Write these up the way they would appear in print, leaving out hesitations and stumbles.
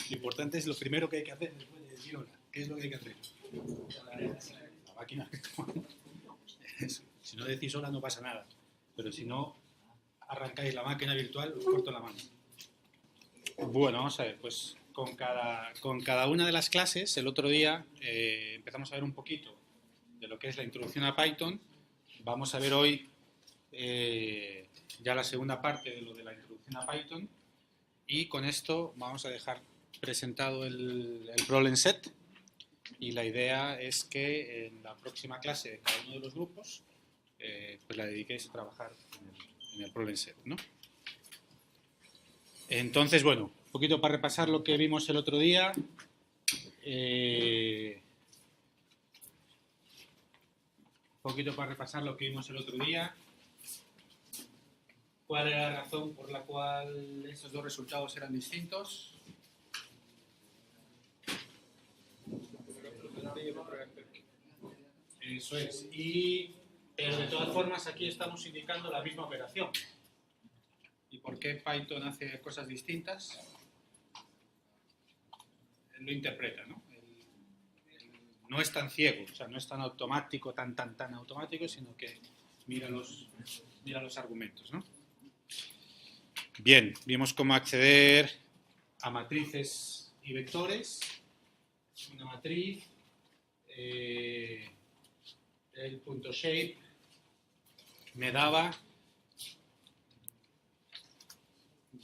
Lo importante es lo primero que hay que hacer después de decir hola. ¿Qué es lo que hay que hacer? La máquina. Si no decís hola no pasa nada. Pero si no arrancáis la máquina virtual, os corto la mano. Bueno, vamos a ver, pues con cada una de las clases, el otro día empezamos a ver un poquito de lo que es la introducción a Python. Vamos a ver hoy ya la segunda parte de lo de la introducción a Python. Y con esto vamos a dejar presentado el problem set. Y la idea es que en la próxima clase de cada uno de los grupos pues la dediquéis a trabajar en el problem set, ¿no? Entonces, bueno, un poquito para repasar lo que vimos el otro día. ¿Cuál era la razón por la cual esos dos resultados eran distintos? Eso es. Pero de todas formas aquí estamos indicando la misma operación. ¿Y por qué Python hace cosas distintas? Él lo interpreta, ¿no? No es tan ciego, o sea, no es tan automático, tan automático, sino que mira los argumentos, ¿no? Bien, vimos cómo acceder a matrices y vectores. Una matriz, el punto shape me daba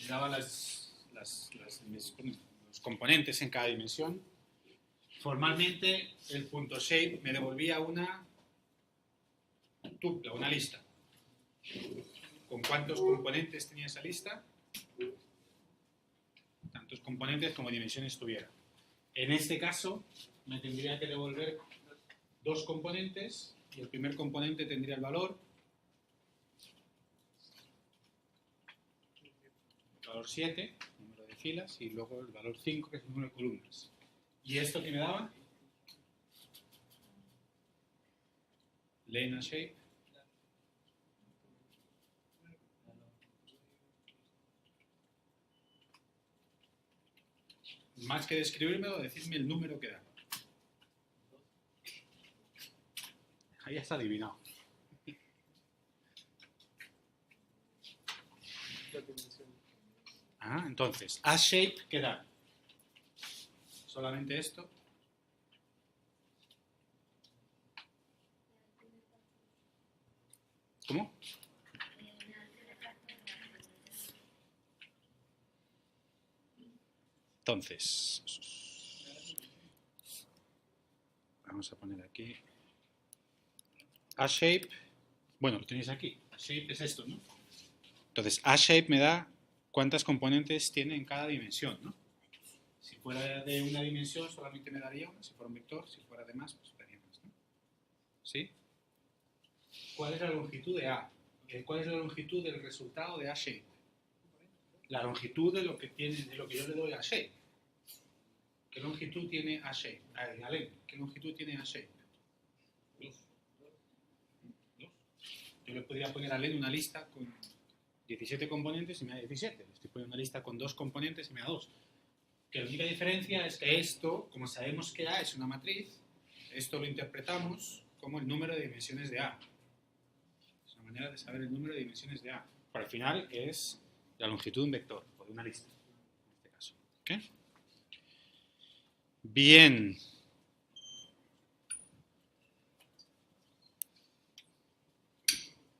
los componentes en cada dimensión. Formalmente, el punto shape me devolvía una tupla, una lista. ¿Con cuántos componentes tenía esa lista? Tantos componentes como dimensiones tuviera. En este caso, me tendría que devolver dos componentes y el primer componente tendría el valor 7, número de filas, y luego el valor 5, que es el número de columnas. ¿Y esto qué me daba? Lena shape. Más que describírmelo, decidme el número que da. Ahí está adivinado. Entonces, a shape, ¿qué da? Solamente esto. ¿Cómo? Entonces, vamos a poner aquí a shape. Bueno, lo tenéis aquí. A shape es esto, ¿no? Entonces, a shape me da cuántas componentes tiene en cada dimensión, ¿no? Si fuera de una dimensión solamente me daría una, si fuera un vector, si fuera de más, pues daría más, ¿no? ¿Sí? ¿Cuál es la longitud de A? ¿Cuál es la longitud del resultado de A shape? La longitud de lo que yo le doy a shape. ¿Qué longitud tiene A shape? ¿Qué longitud tiene A shape? 2. Yo le podría poner a Len una lista con 17 componentes y me da 17. Le estoy poniendo una lista con 2 componentes y me da 2. Que la única diferencia es que esto, como sabemos que A es una matriz, esto lo interpretamos como el número de dimensiones de A. Es una manera de saber el número de dimensiones de A. Pero al final es la longitud de un vector o de una lista, en este caso. ¿Okay? Bien.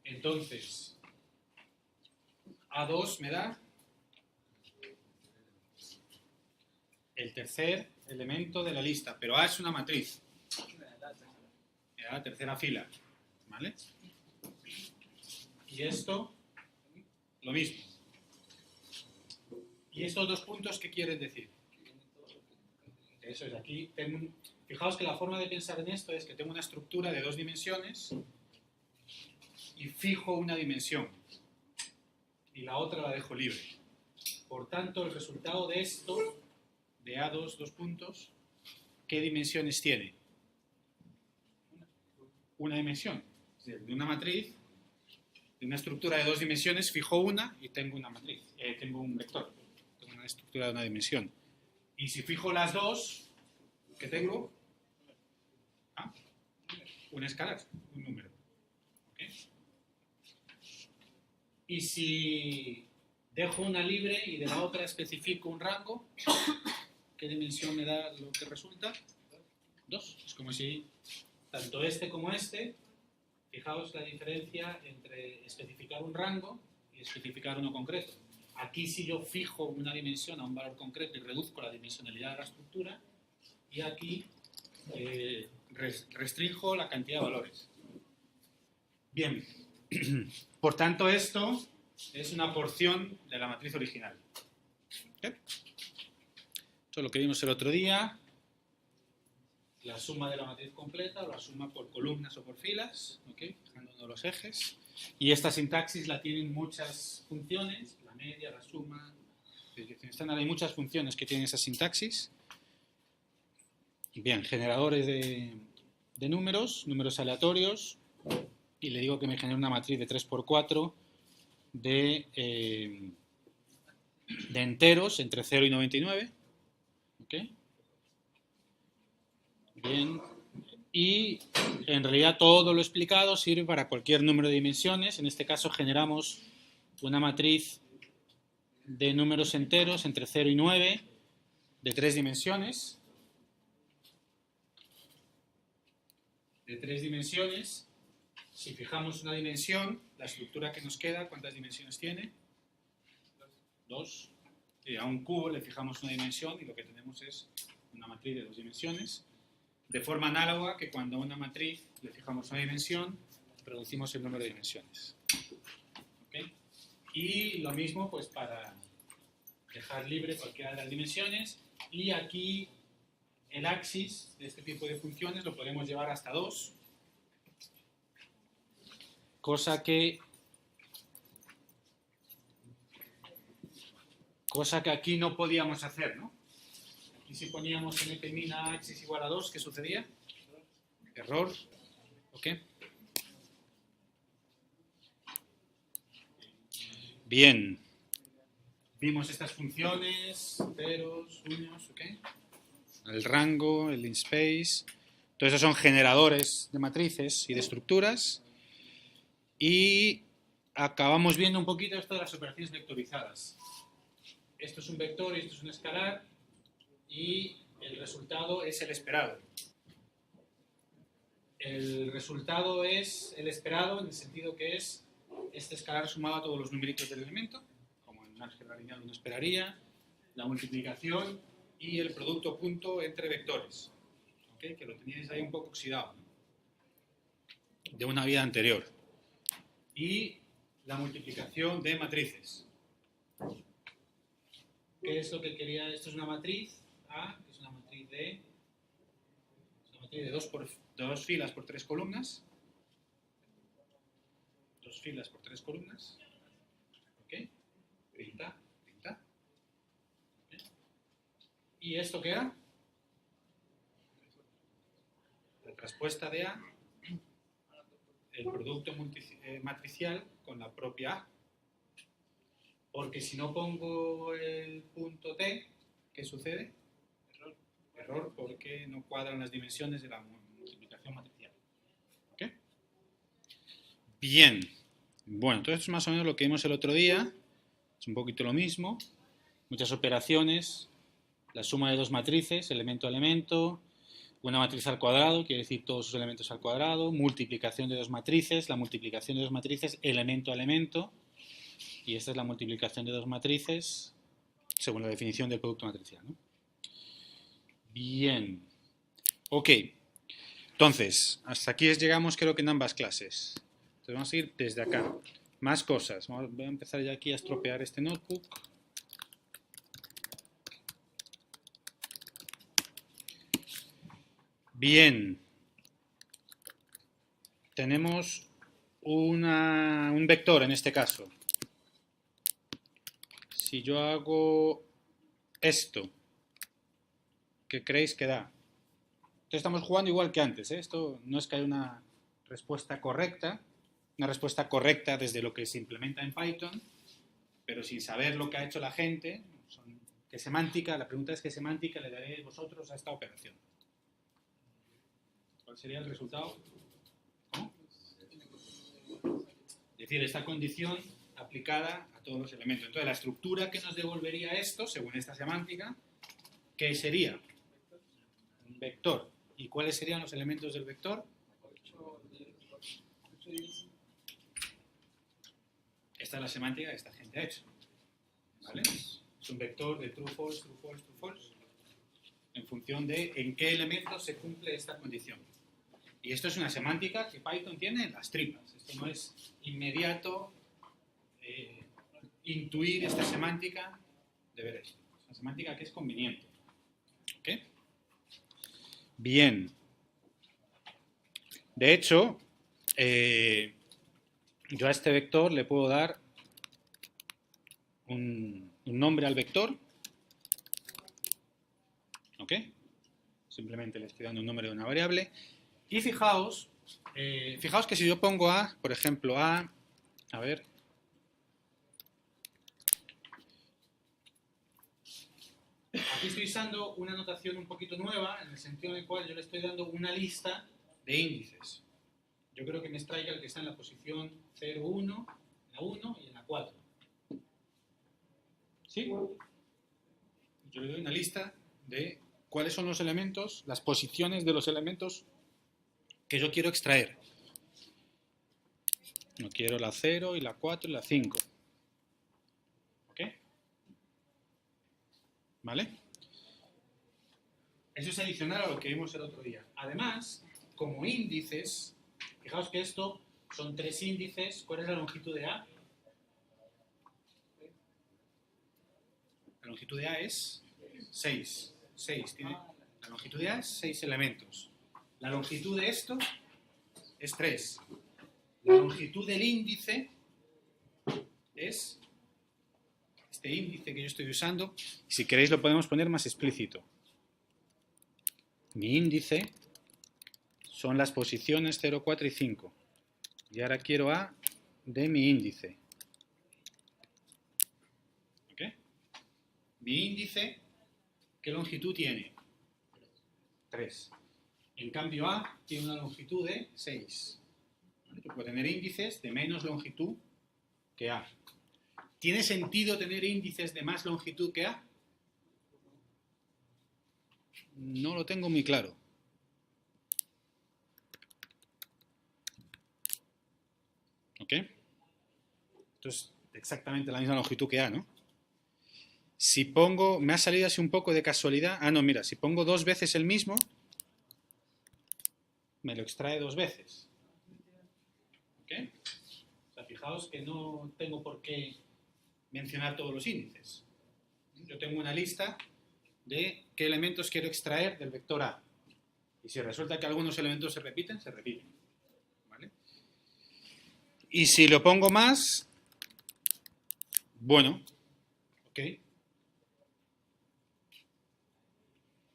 Entonces, A2 me da el tercer elemento de la lista, pero A es una matriz. Me da la tercera fila, ¿vale? Y esto, lo mismo. ¿Y estos dos puntos qué quieren decir? Eso es, aquí fijaos que la forma de pensar en esto es que tengo una estructura de 2 dimensiones y fijo una dimensión y la otra la dejo libre. Por tanto, el resultado de esto, de A2, 2 puntos, ¿qué dimensiones tiene? Una dimensión. Es decir, de una matriz, de una estructura de 2 dimensiones, fijo una y tengo una matriz. Tengo un vector. Tengo una estructura de una dimensión. Y si fijo las dos, ¿qué tengo? Un escalar, un número. ¿Okay? Y si dejo una libre y de la otra especifico un rango, ¿qué dimensión me da lo que resulta? 2. Es como si tanto este como este, fijaos la diferencia entre especificar un rango y especificar uno concreto. Aquí si yo fijo una dimensión a un valor concreto y reduzco la dimensionalidad de la estructura, y aquí restringo la cantidad de valores. Bien, por tanto esto es una porción de la matriz original. ¿Okay? Esto es lo que vimos el otro día. La suma de la matriz completa, o la suma por columnas o por filas, ¿okay? Fijando uno de los ejes. Y esta sintaxis la tienen muchas funciones, la media, la suma, la dirección estándar, hay muchas funciones que tienen esa sintaxis. Bien, generadores de números, números aleatorios, y le digo que me genere una matriz de 3×4 de enteros entre 0 y 99. ¿Okay? Bien, y en realidad todo lo explicado sirve para cualquier número de dimensiones. En este caso generamos una matriz de números enteros entre 0 y 9 de 3 dimensiones. De 3 dimensiones. Si fijamos una dimensión, la estructura que nos queda, ¿cuántas dimensiones tiene? 2. Y a un cubo le fijamos una dimensión y lo que tenemos es una matriz de 2 dimensiones. De forma análoga que cuando a una matriz le fijamos una dimensión, reducimos el número de dimensiones. ¿Okay? Y lo mismo pues para dejar libre cualquiera de las dimensiones. Y aquí el axis de este tipo de funciones lo podemos llevar hasta 2. Cosa que aquí no podíamos hacer, ¿no? Y si poníamos mmin a axis igual a 2, ¿qué sucedía? Error. ¿Ok? Bien. Vimos estas funciones, ceros, unos, ¿ok? El rango, el linspace. Todo eso son generadores de matrices y de estructuras. Y acabamos viendo un poquito esto de las operaciones vectorizadas. Esto es un vector y esto es un escalar. Y el resultado es el esperado. El resultado es el esperado en el sentido que es este escalar sumado a todos los numeritos del elemento, como en un álgebra lineal uno esperaría, la multiplicación y el producto punto entre vectores, ¿okay? Que lo teníais ahí un poco oxidado, ¿no? De una vida anterior. Y la multiplicación de matrices. ¿Qué es lo que quería? Esto es una matriz A, que es una matriz de dos filas por 3 columnas. 2 filas por 3 columnas. ¿Ok? 30. ¿Okay? ¿Y esto qué era? La traspuesta de A, el producto matricial con la propia A. Porque si no pongo el punto T, ¿qué sucede? Error porque no cuadran las dimensiones de la multiplicación matricial. ¿Ok? Bien. Bueno, entonces esto es más o menos lo que vimos el otro día. Es un poquito lo mismo. Muchas operaciones. La suma de dos matrices, elemento a elemento. Una matriz al cuadrado, quiere decir todos sus elementos al cuadrado. Multiplicación de dos matrices. La multiplicación de dos matrices, elemento a elemento. Y esta es la multiplicación de dos matrices según la definición del producto matricial, ¿no? Bien. Ok. Entonces, hasta aquí llegamos creo que en ambas clases. Entonces vamos a ir desde acá. Más cosas. Voy a empezar ya aquí a estropear este notebook. Bien. Tenemos un vector en este caso. Si yo hago esto, ¿qué creéis que da? Entonces estamos jugando igual que antes, ¿eh? Esto no es que haya una respuesta correcta desde lo que se implementa en Python, pero sin saber lo que ha hecho la gente, son ¿Qué semántica? La pregunta es ¿qué semántica le daréis vosotros a esta operación? ¿Cuál sería el resultado? ¿Cómo? Es decir, esta condición aplicada a todos los elementos. Entonces, la estructura que nos devolvería esto, según esta semántica, ¿qué sería? Un vector. ¿Y cuáles serían los elementos del vector? Esta es la semántica que esta gente ha hecho. ¿Vale? Es un vector de true, false, true, false, true, false, en función de en qué elementos se cumple esta condición. Y esto es una semántica que Python tiene en las tripas. Esto no es inmediato intuir esta semántica de ver esto. Es una semántica que es conveniente. ¿Ok? Bien. De hecho, yo a este vector le puedo dar un nombre al vector. ¿Ok? Simplemente le estoy dando un número de una variable. Y fijaos que si yo pongo A, por ejemplo, a ver, aquí estoy usando una notación un poquito nueva, en el sentido en el cual yo le estoy dando una lista de índices. Yo creo que me extraiga el que está en la posición 0, 1, en la 1 y en la 4. ¿Sí? Yo le doy una lista de cuáles son los elementos, las posiciones de los elementos que yo quiero extraer. No quiero la 0 y la 4 y la 5. ¿Ok? ¿Vale? Eso es adicional a lo que vimos el otro día. Además, como índices, fijaos que esto son 3 índices. ¿Cuál es la longitud de A? La longitud de A es 6. 6. La longitud de A es 6 elementos. La longitud de esto es 3. La longitud del índice es este índice que yo estoy usando. Si queréis lo podemos poner más explícito. Mi índice son las posiciones 0, 4 y 5. Y ahora quiero A de mi índice. ¿Ok? Mi índice, ¿qué longitud tiene? 3. En cambio A tiene una longitud de 6. Yo puedo tener índices de menos longitud que A. ¿Tiene sentido tener índices de más longitud que A? No lo tengo muy claro. ¿Ok? Entonces, exactamente la misma longitud que A, ¿no? Si pongo, me ha salido así un poco de casualidad. Ah, no, mira, si pongo 2 veces el mismo, me lo extrae 2 veces. ¿Ok? O sea, fijaos que no tengo por qué mencionar todos los índices. Yo tengo una lista de qué elementos quiero extraer del vector A. Y si resulta que algunos elementos se repiten, se repiten. ¿Vale? Y si lo pongo más, bueno, ok,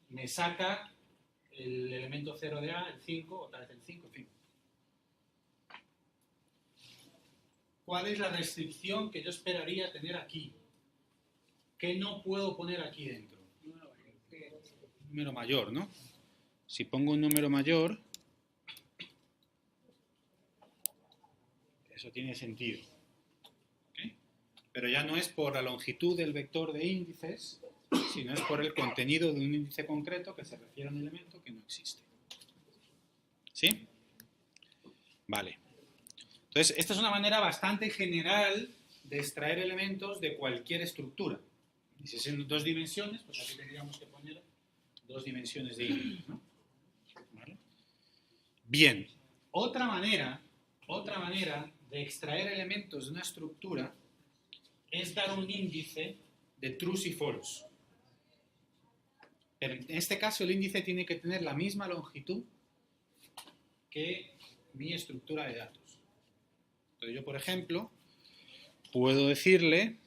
me saca el elemento 0 de A, el 5, otra vez el 5, en fin. ¿Cuál es la restricción que yo esperaría tener aquí? ¿Qué no puedo poner aquí dentro? Un número mayor, ¿no? Si pongo un número mayor, eso tiene sentido. ¿Okay? Pero ya no es por la longitud del vector de índices, sino es por el contenido de un índice concreto que se refiere a un elemento que no existe. ¿Sí? Vale. Entonces, esta es una manera bastante general de extraer elementos de cualquier estructura. Y si es en 2 dimensiones, pues aquí tendríamos que poner 2 dimensiones de índice, ¿no? ¿Vale? Bien. Otra manera de extraer elementos de una estructura es dar un índice de trues y false. Pero en este caso el índice tiene que tener la misma longitud que mi estructura de datos. Entonces yo, por ejemplo, puedo decirle,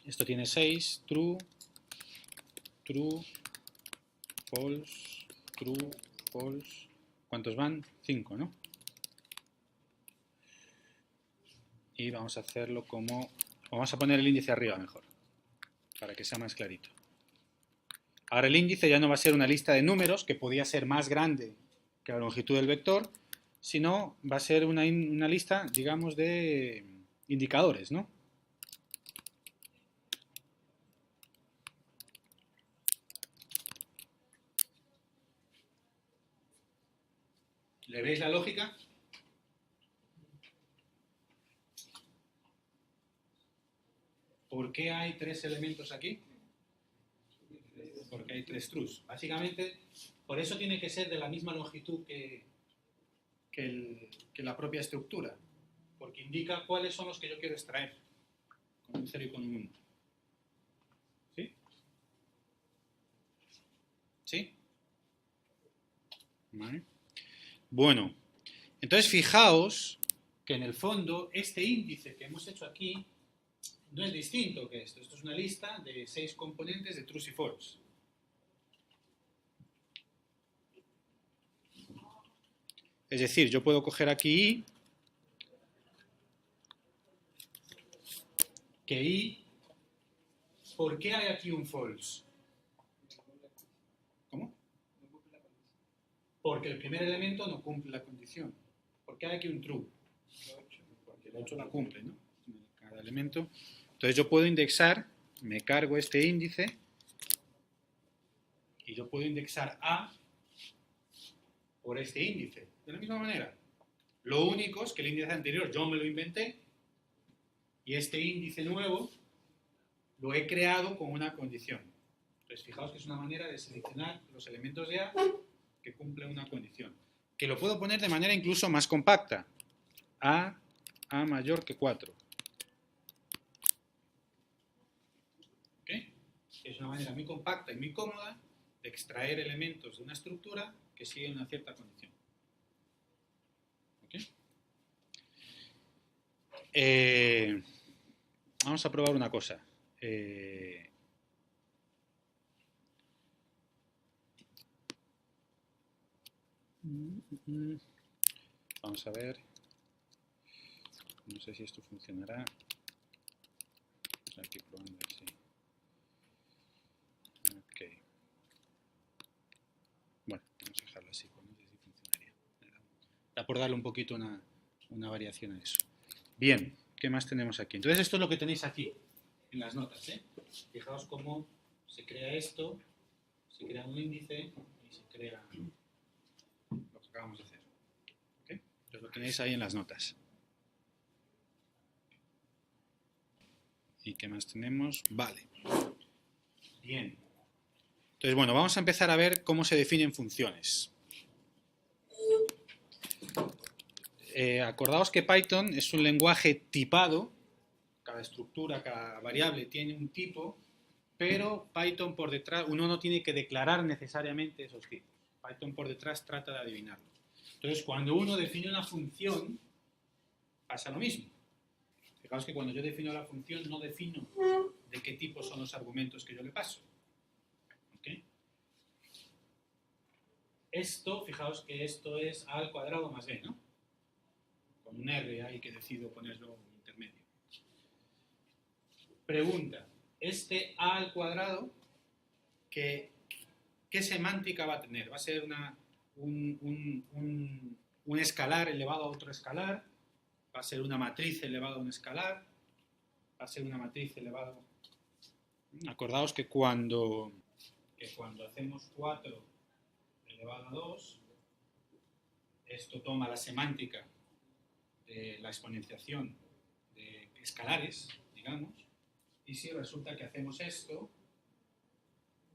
esto tiene 6, true, true, false, true, false. ¿Cuántos van? 5, ¿no? Y vamos a hacerlo como... Vamos a poner el índice arriba mejor. para que sea más clarito. Ahora el índice ya no va a ser una lista de números, que podía ser más grande que la longitud del vector, sino va a ser una lista, digamos, de indicadores, ¿no? ¿Le veis la lógica? ¿Por qué hay 3 elementos aquí? Porque hay 3 truths. Básicamente, por eso tiene que ser de la misma longitud que la propia estructura, porque indica cuáles son los que yo quiero extraer, con un 0 y con un 1. ¿Sí? ¿Sí? Vale. Bueno, entonces fijaos que en el fondo este índice que hemos hecho aquí no es distinto que esto. Esto es una lista de 6 componentes de truths y false. Es decir, yo puedo coger aquí i, que i, ¿por qué hay aquí un false? ¿Cómo? Porque el primer elemento no cumple la condición. ¿Por qué hay aquí un true? Porque el 8 la cumple, ¿no? Cada elemento. Entonces yo puedo indexar, me cargo este índice, y yo puedo indexar a por este índice. De la misma manera. Lo único es que el índice anterior yo me lo inventé, y este índice nuevo lo he creado con una condición. Entonces fijaos que es una manera de seleccionar los elementos de A que cumplen una condición. Que lo puedo poner de manera incluso más compacta. A mayor que 4. ¿Ok? Es una manera muy compacta y muy cómoda de extraer elementos de una estructura que siguen una cierta condición. ¿Ok? Vamos a probar una cosa. Vamos a ver. No sé si esto funcionará. Aquí probando, sí. Ok. Bueno, vamos a dejarlo así, pues no sé si funcionaría. Da por darle un poquito una variación a eso. Bien, ¿qué más tenemos aquí? Entonces esto es lo que tenéis aquí, en las notas, ¿eh? Fijaos cómo se crea esto, se crea un índice y se crea lo que acabamos de hacer. ¿Ok? Entonces lo tenéis ahí en las notas. ¿Y qué más tenemos? Vale. Bien. Entonces, bueno, vamos a empezar a ver cómo se definen funciones. Acordaos que Python es un lenguaje tipado. Cada estructura, cada variable tiene un tipo, pero Python por detrás, uno no tiene que declarar necesariamente esos tipos. Python por detrás trata de adivinarlo. Entonces, cuando uno define una función, pasa lo mismo. Fijaos que cuando yo defino la función, no defino de qué tipo son los argumentos que yo le paso. ¿Okay? Esto, fijaos que esto es a al cuadrado más b, ¿no? Con un r ahí que decido ponerlo intermedio. Pregunta, este a al cuadrado, ¿qué semántica va a tener? ¿Va a ser un escalar elevado a otro escalar? ¿Va a ser una matriz elevada a un escalar? ¿Va a ser una matriz elevada? Acordaos que cuando hacemos 4 elevado a 2, esto toma la semántica de la exponenciación de escalares, digamos, y si resulta que hacemos esto,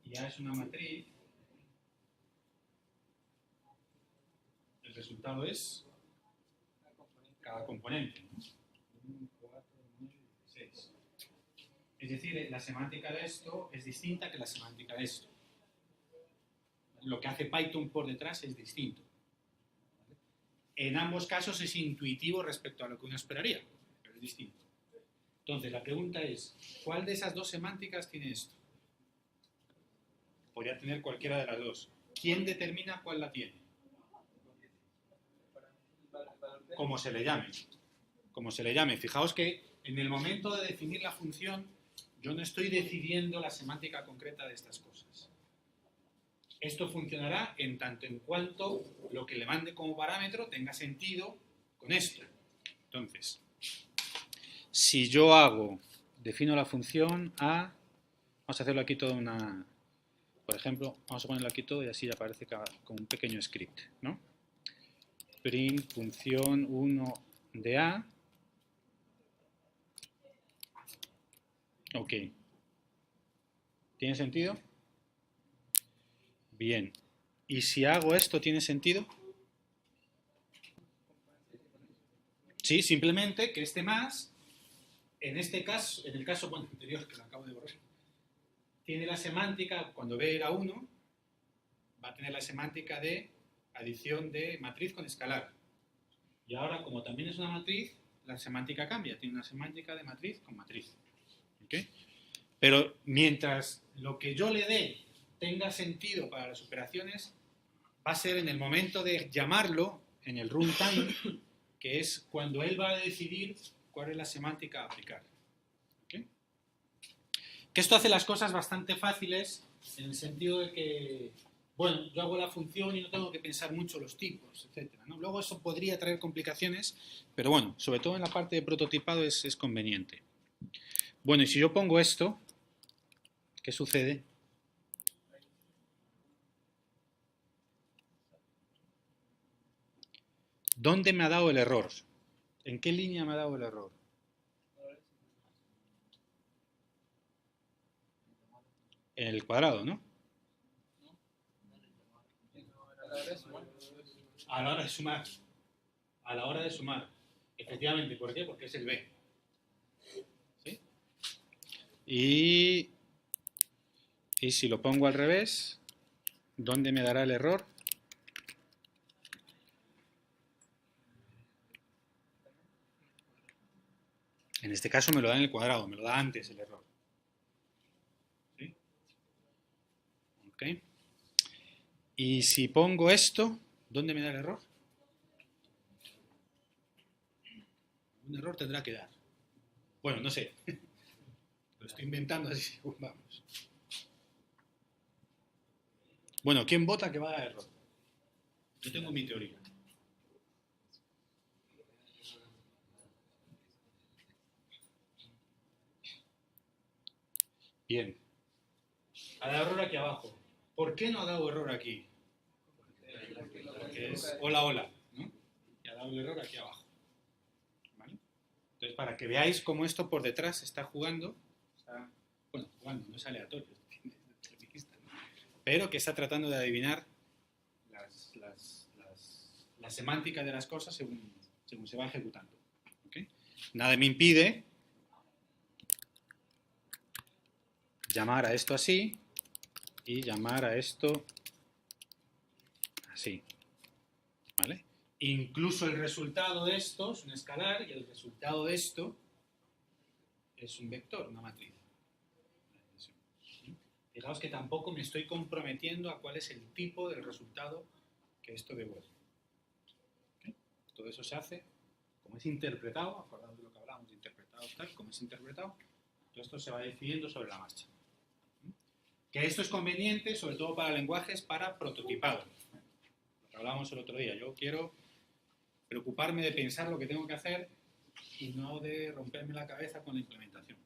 ya es una matriz, el resultado es cada componente, ¿no? 1, 4, 9, 16. Es decir, la semántica de esto es distinta que la semántica de esto. Lo que hace Python por detrás es distinto. En ambos casos es intuitivo respecto a lo que uno esperaría, pero es distinto. Entonces, la pregunta es, ¿cuál de esas dos semánticas tiene esto? Podría tener cualquiera de las dos. ¿Quién determina cuál la tiene? Como se le llame. Como se le llame. Fijaos que en el momento de definir la función, Yo no estoy decidiendo la semántica concreta de estas cosas. Esto funcionará en tanto en cuanto lo que le mande como parámetro tenga sentido con esto. Entonces, si yo defino la función a, vamos a hacerlo aquí toda una, por ejemplo, vamos a ponerlo aquí todo y así ya aparece como un pequeño script, ¿no? Print función 1 de A. Ok. ¿Tiene sentido? Bien. ¿Y si hago esto, tiene sentido? Sí, simplemente que este más, en este caso, en el caso bueno, anterior, que lo acabo de borrar, tiene la semántica, cuando B era 1, va a tener la semántica de adición de matriz con escalar. Y ahora, como también es una matriz, la semántica cambia, tiene una semántica de matriz con matriz. ¿Okay? Pero mientras lo que yo le dé tenga sentido para las operaciones, va a ser en el momento de llamarlo, en el runtime, que es cuando él va a decidir cuál es la semántica a aplicar. ¿Okay? Que esto hace las cosas bastante fáciles en el sentido de que, bueno, yo hago la función y no tengo que pensar mucho los tipos, etc., ¿no? Luego eso podría traer complicaciones, pero bueno, sobre todo en la parte de prototipado es conveniente. Bueno, y si yo pongo esto, ¿qué sucede? ¿Dónde me ha dado el error? ¿En qué línea me ha dado el error? En el cuadrado, ¿no? A la hora de sumar. A la hora de sumar. Efectivamente, ¿por qué? Porque es el B. ¿Sí? Y si lo pongo al revés, ¿dónde me dará el error? En este caso me lo da en el cuadrado, me lo da antes el error. ¿Sí? Ok. Y si pongo esto, ¿dónde me da el error? Un error tendrá que dar. Bueno, no sé. Lo estoy inventando así. Vamos. Bueno, ¿quién vota que va a dar error? Yo tengo mi teoría. Bien. Ha dado error aquí abajo. ¿Por qué no ha dado error aquí? Porque es hola, hola, ¿no? Y ha dado el error aquí abajo. ¿Vale? Entonces, para que veáis cómo esto por detrás está jugando, jugando, no es aleatorio, pero que está tratando de adivinar la semántica de las cosas según se va ejecutando. ¿Okay? Nada me impide llamar a esto así y llamar a esto así. ¿Vale? Incluso el resultado de esto es un escalar y el resultado de esto es un vector, una matriz. Fijaos que tampoco me estoy comprometiendo a cuál es el tipo del resultado que esto devuelve. ¿Okay? Todo eso se hace como es interpretado, acordaos de lo que hablábamos de interpretado, tal, como es interpretado, todo esto se va decidiendo sobre la marcha. Que esto es conveniente, sobre todo para lenguajes para prototipado. Lo que hablábamos el otro día. Yo quiero preocuparme de pensar lo que tengo que hacer y no de romperme la cabeza con la implementación.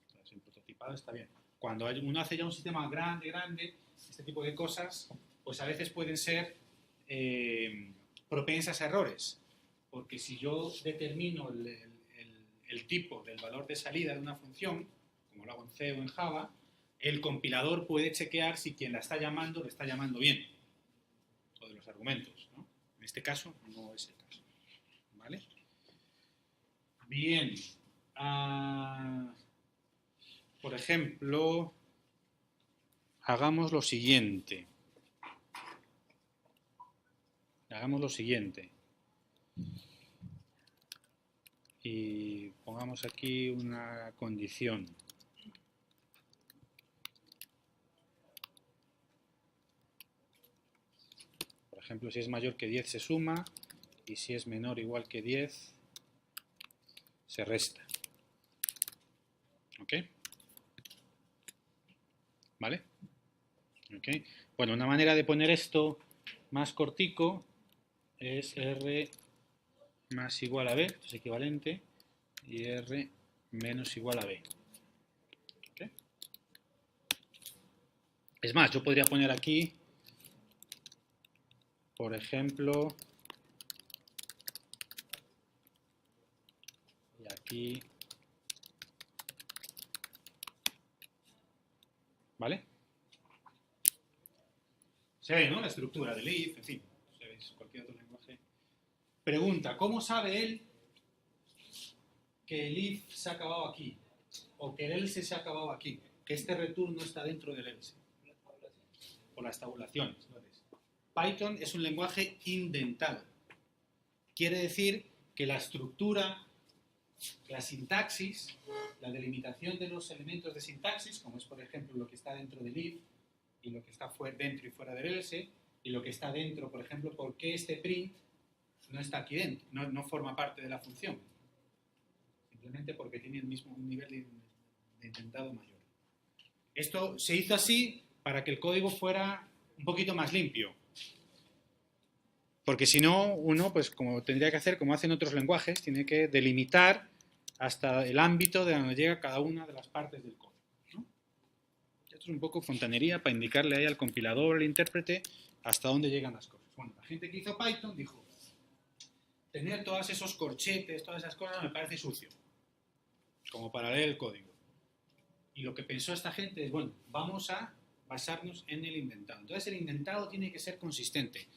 Entonces, el prototipado está bien. Cuando uno hace ya un sistema grande, este tipo de cosas, pues a veces pueden ser propensas a errores. Porque si yo determino el tipo del valor de salida de una función, como lo hago en C o en Java, el compilador puede chequear si quien la está llamando lo está llamando bien. O de los argumentos, ¿no? En este caso no es el caso. ¿Vale? Bien. Por ejemplo, hagamos lo siguiente. Y pongamos aquí una condición. Por ejemplo, si es mayor que 10 se suma y si es menor o igual que 10 se resta. ¿Ok? ¿Vale? Okay. Bueno, una manera de poner esto más cortico es R más igual a B, esto es equivalente, y R menos igual a B. ¿Okay? Es más, yo podría poner aquí, por ejemplo, y aquí, ¿vale? Se ve, ¿no? La estructura del if, en fin, sabéis, cualquier otro lenguaje. Pregunta, ¿cómo sabe él que el if se ha acabado aquí? O que el else se ha acabado aquí, que este return no está dentro del else. Por las tabulaciones. Python es un lenguaje indentado. Quiere decir que la estructura, la sintaxis, la delimitación de los elementos de sintaxis, como es por ejemplo lo que está dentro del if y lo que está dentro y fuera del else, y lo que está dentro, por ejemplo, ¿por qué este print no está aquí dentro? No forma parte de la función. Simplemente porque tiene el mismo nivel de indentado mayor. Esto se hizo así para que el código fuera un poquito más limpio. Porque si no, uno, pues como tendría que hacer, como hacen otros lenguajes, tiene que delimitar hasta el ámbito de donde llega cada una de las partes del código, ¿no? Esto es un poco fontanería para indicarle ahí al compilador, al intérprete, hasta dónde llegan las cosas. Bueno, la gente que hizo Python dijo, tener todos esos corchetes, todas esas cosas me parece sucio, como para leer el código. Y lo que pensó esta gente es, bueno, vamos a basarnos en el indentado. Entonces el indentado tiene que ser consistente.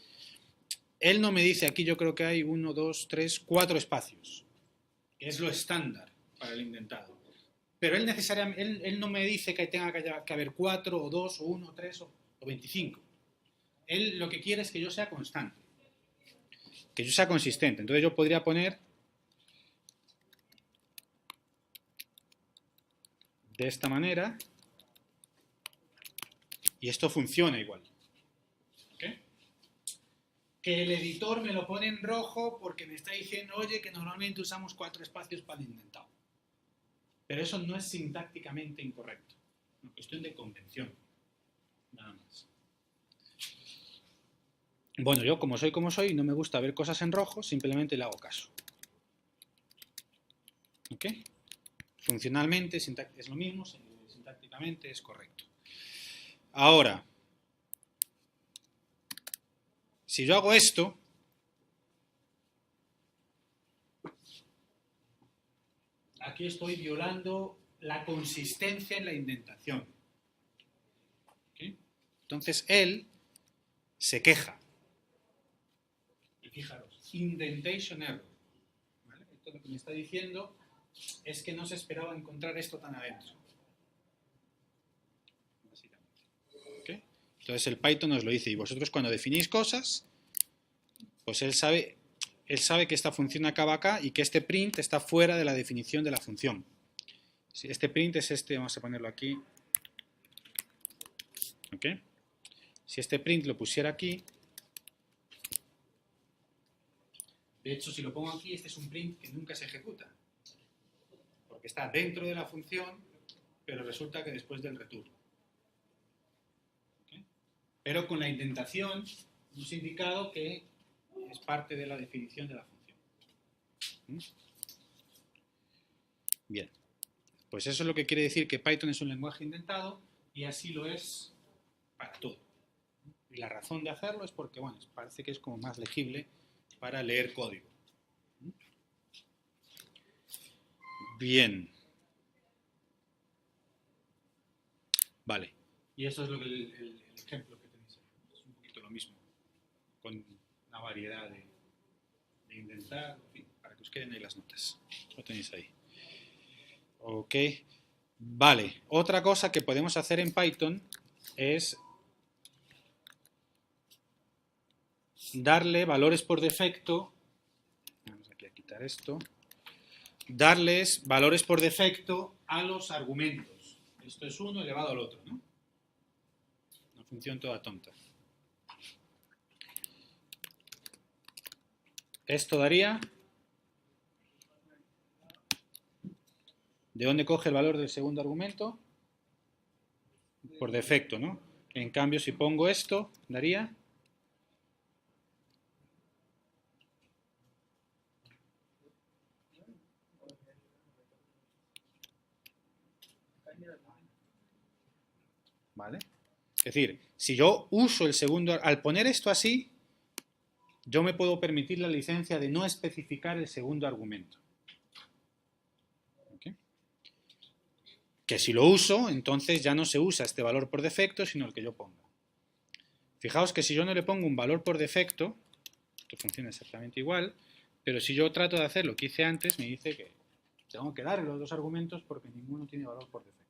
Él no me dice, aquí yo creo que hay 1, 2, 3, 4 espacios, que es lo estándar para el indentado. Pero él necesariamente, él no me dice que tenga que haber 4 o 2 o 1 o 3 o 25. Él lo que quiere es que yo sea constante, que yo sea consistente. Entonces yo podría poner de esta manera y esto funciona igual. ¿Okay? Que el editor me lo pone en rojo porque me está diciendo, oye, que normalmente usamos 4 espacios para el indentado. Pero eso no es sintácticamente incorrecto. Es una cuestión de convención. Nada más. Bueno, yo como soy, no me gusta ver cosas en rojo, simplemente le hago caso. ¿Ok? Funcionalmente es lo mismo, sintácticamente es correcto. Ahora, si yo hago esto, aquí estoy violando la consistencia en la indentación. ¿Okay? Entonces él se queja. Y fijaros, indentation error. ¿Vale? Esto lo que me está diciendo es que no se esperaba encontrar esto tan adentro. Básicamente. ¿Okay? Entonces el Python nos lo dice, y vosotros cuando definís cosas, pues él sabe que esta función acaba acá y que este print está fuera de la definición de la función. Si este print es este, vamos a ponerlo aquí. ¿Ok? Si este print lo pusiera aquí, de hecho si lo pongo aquí, este es un print que nunca se ejecuta. Porque está dentro de la función, pero resulta que después del return. ¿Okay? Pero con la indentación hemos indicado que es parte de la definición de la función. Bien. Pues eso es lo que quiere decir que Python es un lenguaje indentado y así lo es para todo. Y la razón de hacerlo es porque, bueno, parece que es como más legible para leer código. Bien. Vale. Y eso es lo que el ejemplo que tenéis ahí. Es un poquito lo mismo, con una variedad de indentar, en fin, para que os queden ahí las notas. Lo tenéis ahí. Ok. Vale. Otra cosa que podemos hacer en Python es darle valores por defecto. Vamos aquí a quitar esto. Darles valores por defecto a los argumentos. Esto es 1 elevado al otro, ¿no? Una función toda tonta. Esto daría... ¿De dónde coge el valor del segundo argumento? por defecto, ¿no? En cambio, si pongo esto, daría... ¿Vale? Es decir, si yo uso el segundo... Al poner esto así, yo me puedo permitir la licencia de no especificar el segundo argumento. ¿Okay? Que si lo uso, entonces ya no se usa este valor por defecto, sino el que yo ponga. Fijaos que si yo no le pongo un valor por defecto, esto funciona exactamente igual, pero si yo trato de hacer lo que hice antes, me dice que tengo que darle los dos argumentos porque ninguno tiene valor por defecto.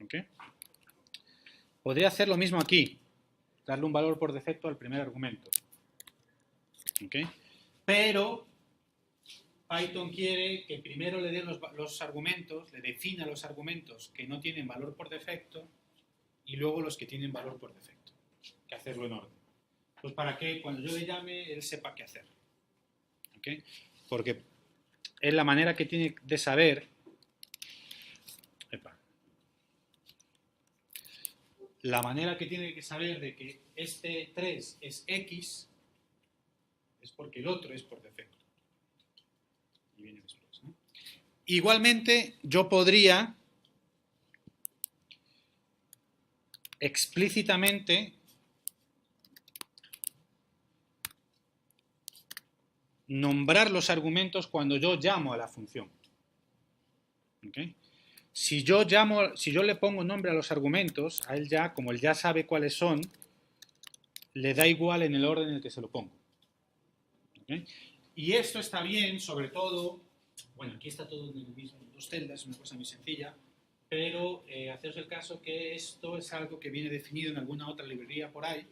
¿Okay? Podría hacer lo mismo aquí, darle un valor por defecto al primer argumento. ¿Okay? Pero Python quiere que primero le dé los argumentos, le defina los argumentos que no tienen valor por defecto y luego los que tienen valor por defecto. Hay que hacerlo en orden. Pues para que cuando yo le llame, él sepa qué hacer. ¿Okay? Porque es la manera que tiene de saber... La manera que tiene que saber de que este 3 es X es porque el otro es por defecto. Y viene después, ¿no? Igualmente, yo podría explícitamente nombrar los argumentos cuando yo llamo a la función. ¿Okay? Si yo le pongo nombre a los argumentos, a él ya, como él ya sabe cuáles son, le da igual en el orden en el que se lo pongo. ¿Okay? Y esto está bien, sobre todo, bueno, aquí está todo en el mismo, dos celdas, es una cosa muy sencilla, pero haceros el caso que esto es algo que viene definido en alguna otra librería por ahí,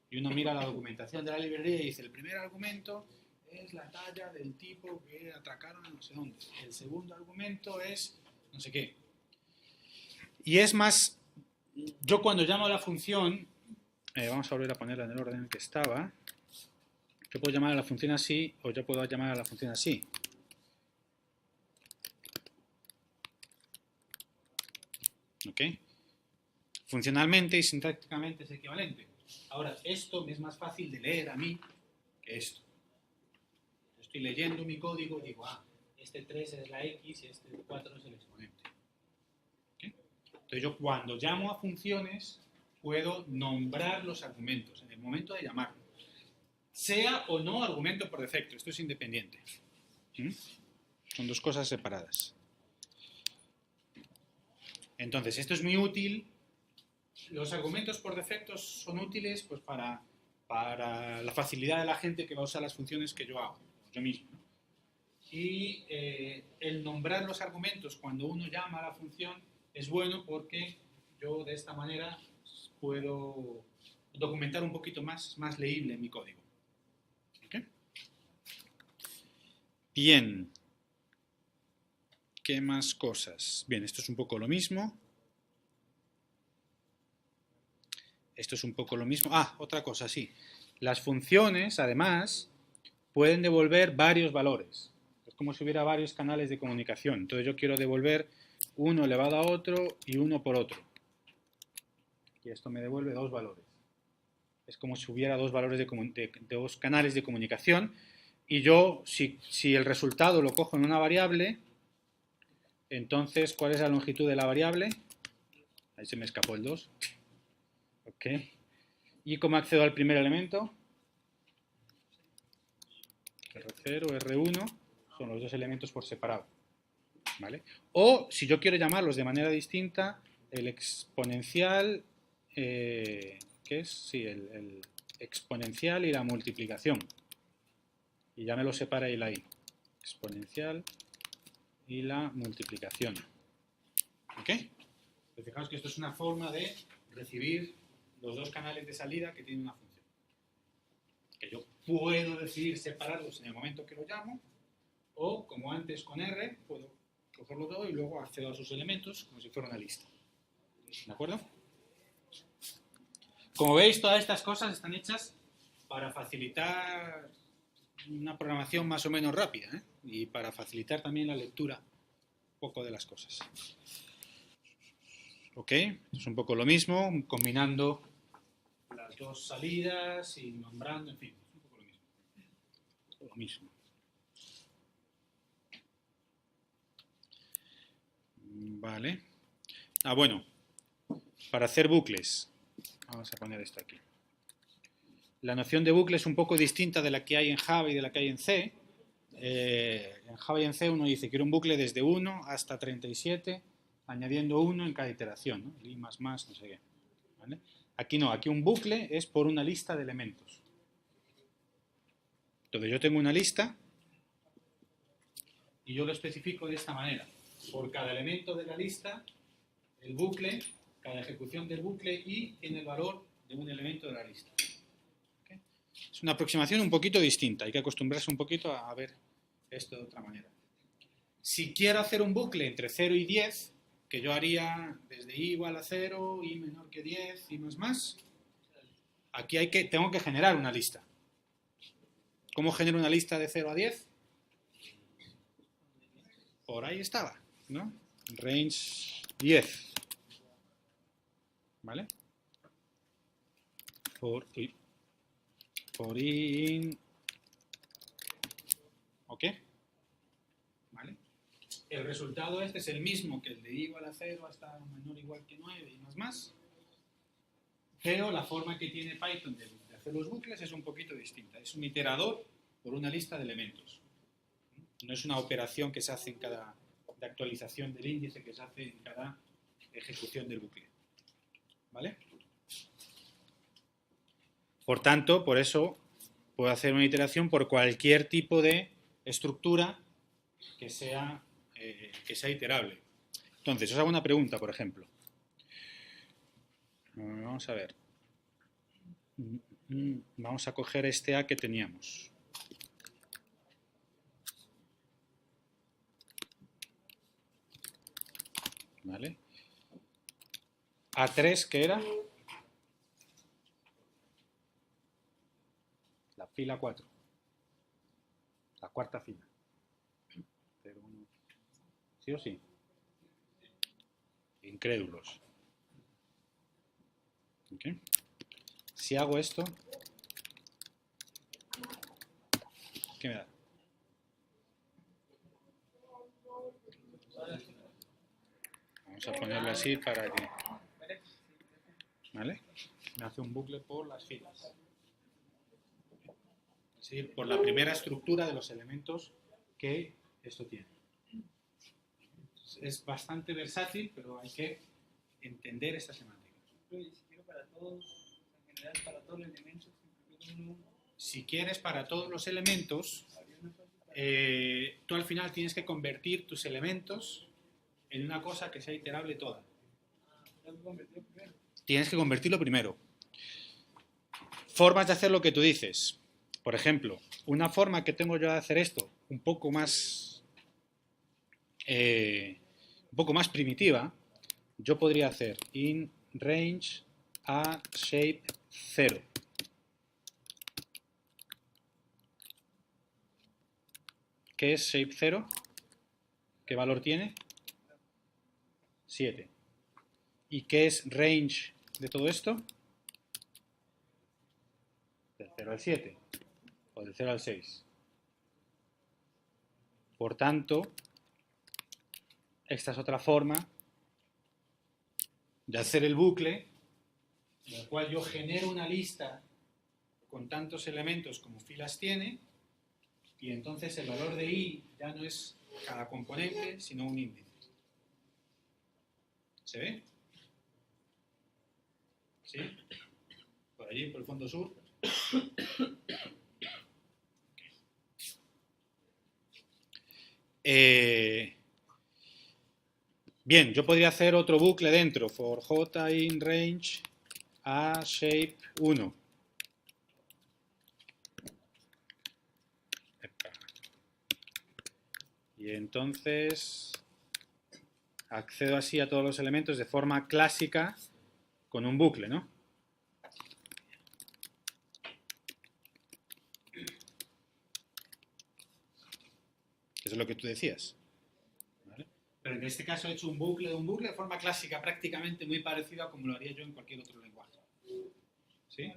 y uno mira la documentación de la librería y dice, el primer argumento es la talla del tipo que atracaron a no sé dónde, el segundo argumento es no sé qué. Y es más, yo cuando llamo a la función, vamos a volver a ponerla en el orden en el que estaba, yo puedo llamar a la función así o yo puedo llamar a la función así. ¿Ok? Funcionalmente y sintácticamente es equivalente. Ahora, esto me es más fácil de leer a mí que esto. Yo estoy leyendo mi código y digo, este 3 es la X y este 4 es el exponente. ¿Okay? Entonces yo cuando llamo a funciones puedo nombrar los argumentos en el momento de llamarlo. Sea o no argumento por defecto, esto es independiente. ¿Mm? Son dos cosas separadas. Entonces, esto es muy útil. Los argumentos por defecto son útiles pues, para la facilidad de la gente que va a usar las funciones que yo hago, yo mismo. ¿No? Y el nombrar los argumentos cuando uno llama a la función es bueno porque yo de esta manera puedo documentar un poquito más leíble mi código. ¿Okay? Bien. ¿Qué más cosas? Bien, esto es un poco lo mismo. Esto es un poco lo mismo. Otra cosa, sí. Las funciones, además, pueden devolver varios valores. Es como si hubiera varios canales de comunicación. Entonces yo quiero devolver uno elevado a otro y uno por otro. Y esto me devuelve dos valores. Es como si hubiera dos valores dos canales de comunicación. Y yo, si el resultado lo cojo en una variable, entonces, ¿cuál es la longitud de la variable? Ahí se me escapó el 2. Ok. ¿Y cómo accedo al primer elemento? R0, R1 son los dos elementos por separado. ¿Vale? O, si yo quiero llamarlos de manera distinta, el exponencial, ¿qué es? Sí, el exponencial y la multiplicación. Y ya me lo separa él ahí. Exponencial y la multiplicación. ¿Ok? Pues fijaos que esto es una forma de recibir los dos canales de salida que tiene una función. Que yo puedo decidir separarlos en el momento que lo llamo, o como antes con R, puedo cogerlo todo y luego accedo a sus elementos como si fuera una lista. ¿De acuerdo? Como veis, todas estas cosas están hechas para facilitar una programación más o menos rápida, ¿eh? Y para facilitar también la lectura un poco de las cosas. ¿Ok? Es un poco lo mismo, combinando las dos salidas y nombrando, en fin, es un poco lo mismo. Lo mismo. Vale. Bueno, para hacer bucles, vamos a poner esto aquí. La noción de bucle es un poco distinta de la que hay en Java y de la que hay en C. En Java y en C uno dice, quiero un bucle desde 1 hasta 37, añadiendo 1 en cada iteración, ¿no? I más, no sé qué. ¿Vale? Aquí no, aquí un bucle es por una lista de elementos. Entonces yo tengo una lista y yo lo especifico de esta manera. Por cada elemento de la lista, el bucle, cada ejecución del bucle y tiene el valor de un elemento de la lista. ¿Okay? Es una aproximación un poquito distinta, hay que acostumbrarse un poquito a ver esto de otra manera. Si quiero hacer un bucle entre 0 y 10, que yo haría desde i igual a 0, i menor que 10 y más, aquí tengo que generar una lista. ¿Cómo genero una lista de 0 a 10? Por ahí estaba, ¿no? Range 10. ¿Vale? For in. ¿Ok? ¿Vale? El resultado este es el mismo que el de i igual a 0 hasta menor o igual que 9 y más. Pero la forma que tiene Python de hacer los bucles es un poquito distinta. Es un iterador por una lista de elementos. No es una operación que se hace en cada de actualización del índice que se hace en cada ejecución del bucle. ¿Vale? Por tanto, por eso puedo hacer una iteración por cualquier tipo de estructura que sea iterable. Entonces, os hago una pregunta, por ejemplo. Vamos a ver. Vamos a coger este A que teníamos. ¿Vale? A3, ¿qué era? La fila 4. La cuarta fila. ¿Sí o sí? Incrédulos. ¿Okay? Si hago esto, ¿qué me da? Vamos a ponerlo así para que... ¿Vale? Me hace un bucle por las filas. Es decir, por la primera estructura de los elementos que esto tiene. Es bastante versátil, pero hay que entender esta semántica. Si quieres para todos los elementos, tú al final tienes que convertir tus elementos en una cosa que sea iterable toda. Tienes que convertirlo primero. Formas de hacer lo que tú dices. Por ejemplo, una forma que tengo yo de hacer esto un poco más primitiva, yo podría hacer in range a shape 0. ¿Qué es shape 0? ¿Qué valor tiene? 7. ¿Y qué es range de todo esto? Del 0 al 7 o del 0 al 6. Por tanto, esta es otra forma de hacer el bucle en el cual yo genero una lista con tantos elementos como filas tiene y entonces el valor de i ya no es cada componente, sino un índice. ¿Se ve? ¿Sí? Por allí, por el fondo sur. Bien, yo podría hacer otro bucle dentro, for j in range a shape 1. Y entonces accedo así a todos los elementos de forma clásica con un bucle, ¿no? Eso es lo que tú decías. ¿Vale? Pero en este caso he hecho un bucle de forma clásica, prácticamente muy parecido a como lo haría yo en cualquier otro lenguaje. ¿Sí?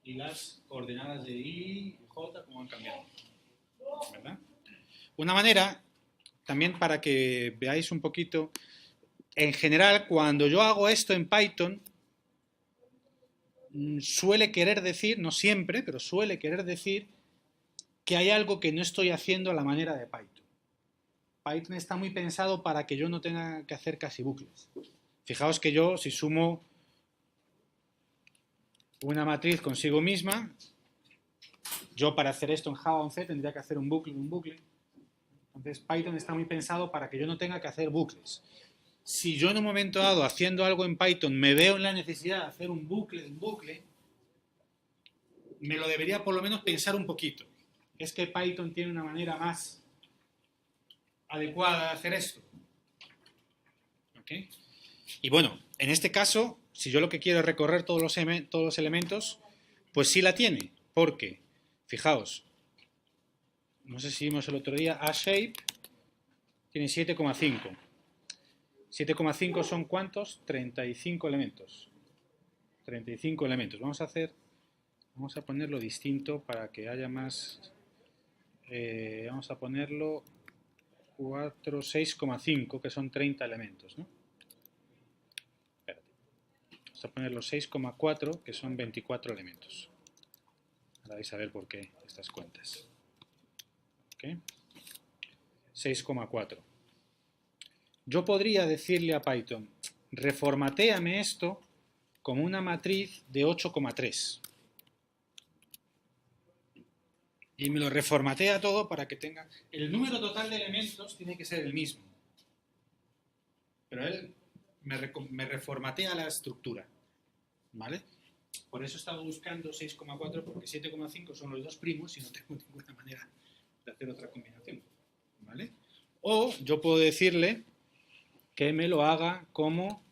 Y las coordenadas de I y J como han cambiado. ¿Verdad? Una manera, también para que veáis un poquito, en general, cuando yo hago esto en Python, suele querer decir, no siempre, pero suele querer decir que hay algo que no estoy haciendo a la manera de Python. Python está muy pensado para que yo no tenga que hacer casi bucles. Fijaos que yo, si sumo una matriz consigo misma, yo para hacer esto en Java 11 tendría que hacer un bucle. Entonces Python está muy pensado para que yo no tenga que hacer bucles. Si yo en un momento dado, haciendo algo en Python, me veo en la necesidad de hacer un bucle, me lo debería por lo menos pensar un poquito. Es que Python tiene una manera más adecuada de hacer esto. ¿Okay? Y bueno, en este caso, si yo lo que quiero es recorrer todos los elementos, pues sí la tiene. Porque, fijaos, no sé si vimos el otro día, AShape tiene 7,5. 7,5 son ¿cuántos? 35 elementos. 35 elementos. Vamos a ponerlo distinto para que haya más. Vamos a ponerlo 6,5, que son 30 elementos, ¿no? Espérate. Vamos a ponerlo 6,4, que son 24 elementos. Ahora vais a ver por qué estas cuentas. ¿Okay? 6,4. Yo podría decirle a Python, reformatéame esto como una matriz de 8,3. Y me lo reformatea todo para que tenga... El número total de elementos tiene que ser el mismo. Pero él me reformatea la estructura. ¿Vale? Por eso he estado buscando 6,4 porque 7,5 son los dos primos y no tengo ninguna manera de hacer otra combinación. ¿Vale? O yo puedo decirle que me lo haga como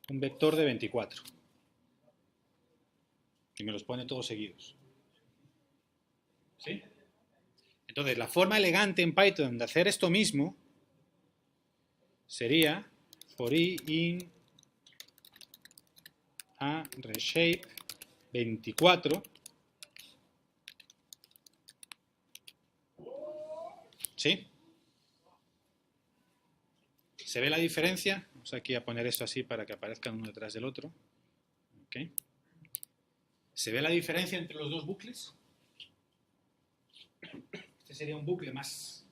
un vector de 24. Y me los pone todos seguidos. ¿Sí? Entonces, la forma elegante en Python de hacer esto mismo sería for i in a reshape 24. ¿Sí? ¿Se ve la diferencia? Vamos aquí a poner esto así para que aparezcan uno detrás del otro. ¿Okay? ¿Se ve la diferencia entre los dos bucles? Este sería un bucle más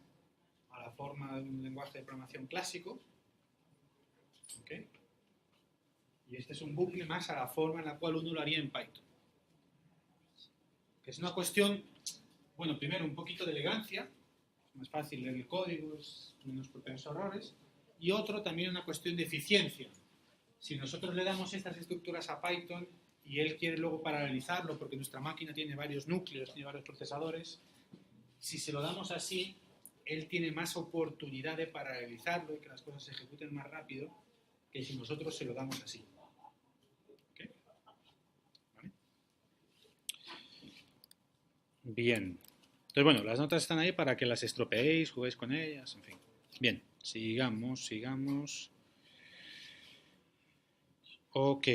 a la forma de un lenguaje de programación clásico. ¿Okay? Y este es un bucle más a la forma en la cual uno lo haría en Python. Que es una cuestión, bueno, primero un poquito de elegancia, es más fácil leer el código, es menos propenso a errores, y otro también una cuestión de eficiencia. Si nosotros le damos estas estructuras a Python y él quiere luego paralelizarlo porque nuestra máquina tiene varios núcleos, tiene varios procesadores, si se lo damos así, él tiene más oportunidad de paralelizarlo y que las cosas se ejecuten más rápido que si nosotros se lo damos así. ¿Okay? ¿Vale? Bien. Entonces, bueno, las notas están ahí para que las estropeéis, juguéis con ellas, en fin. Bien, sigamos. Ok.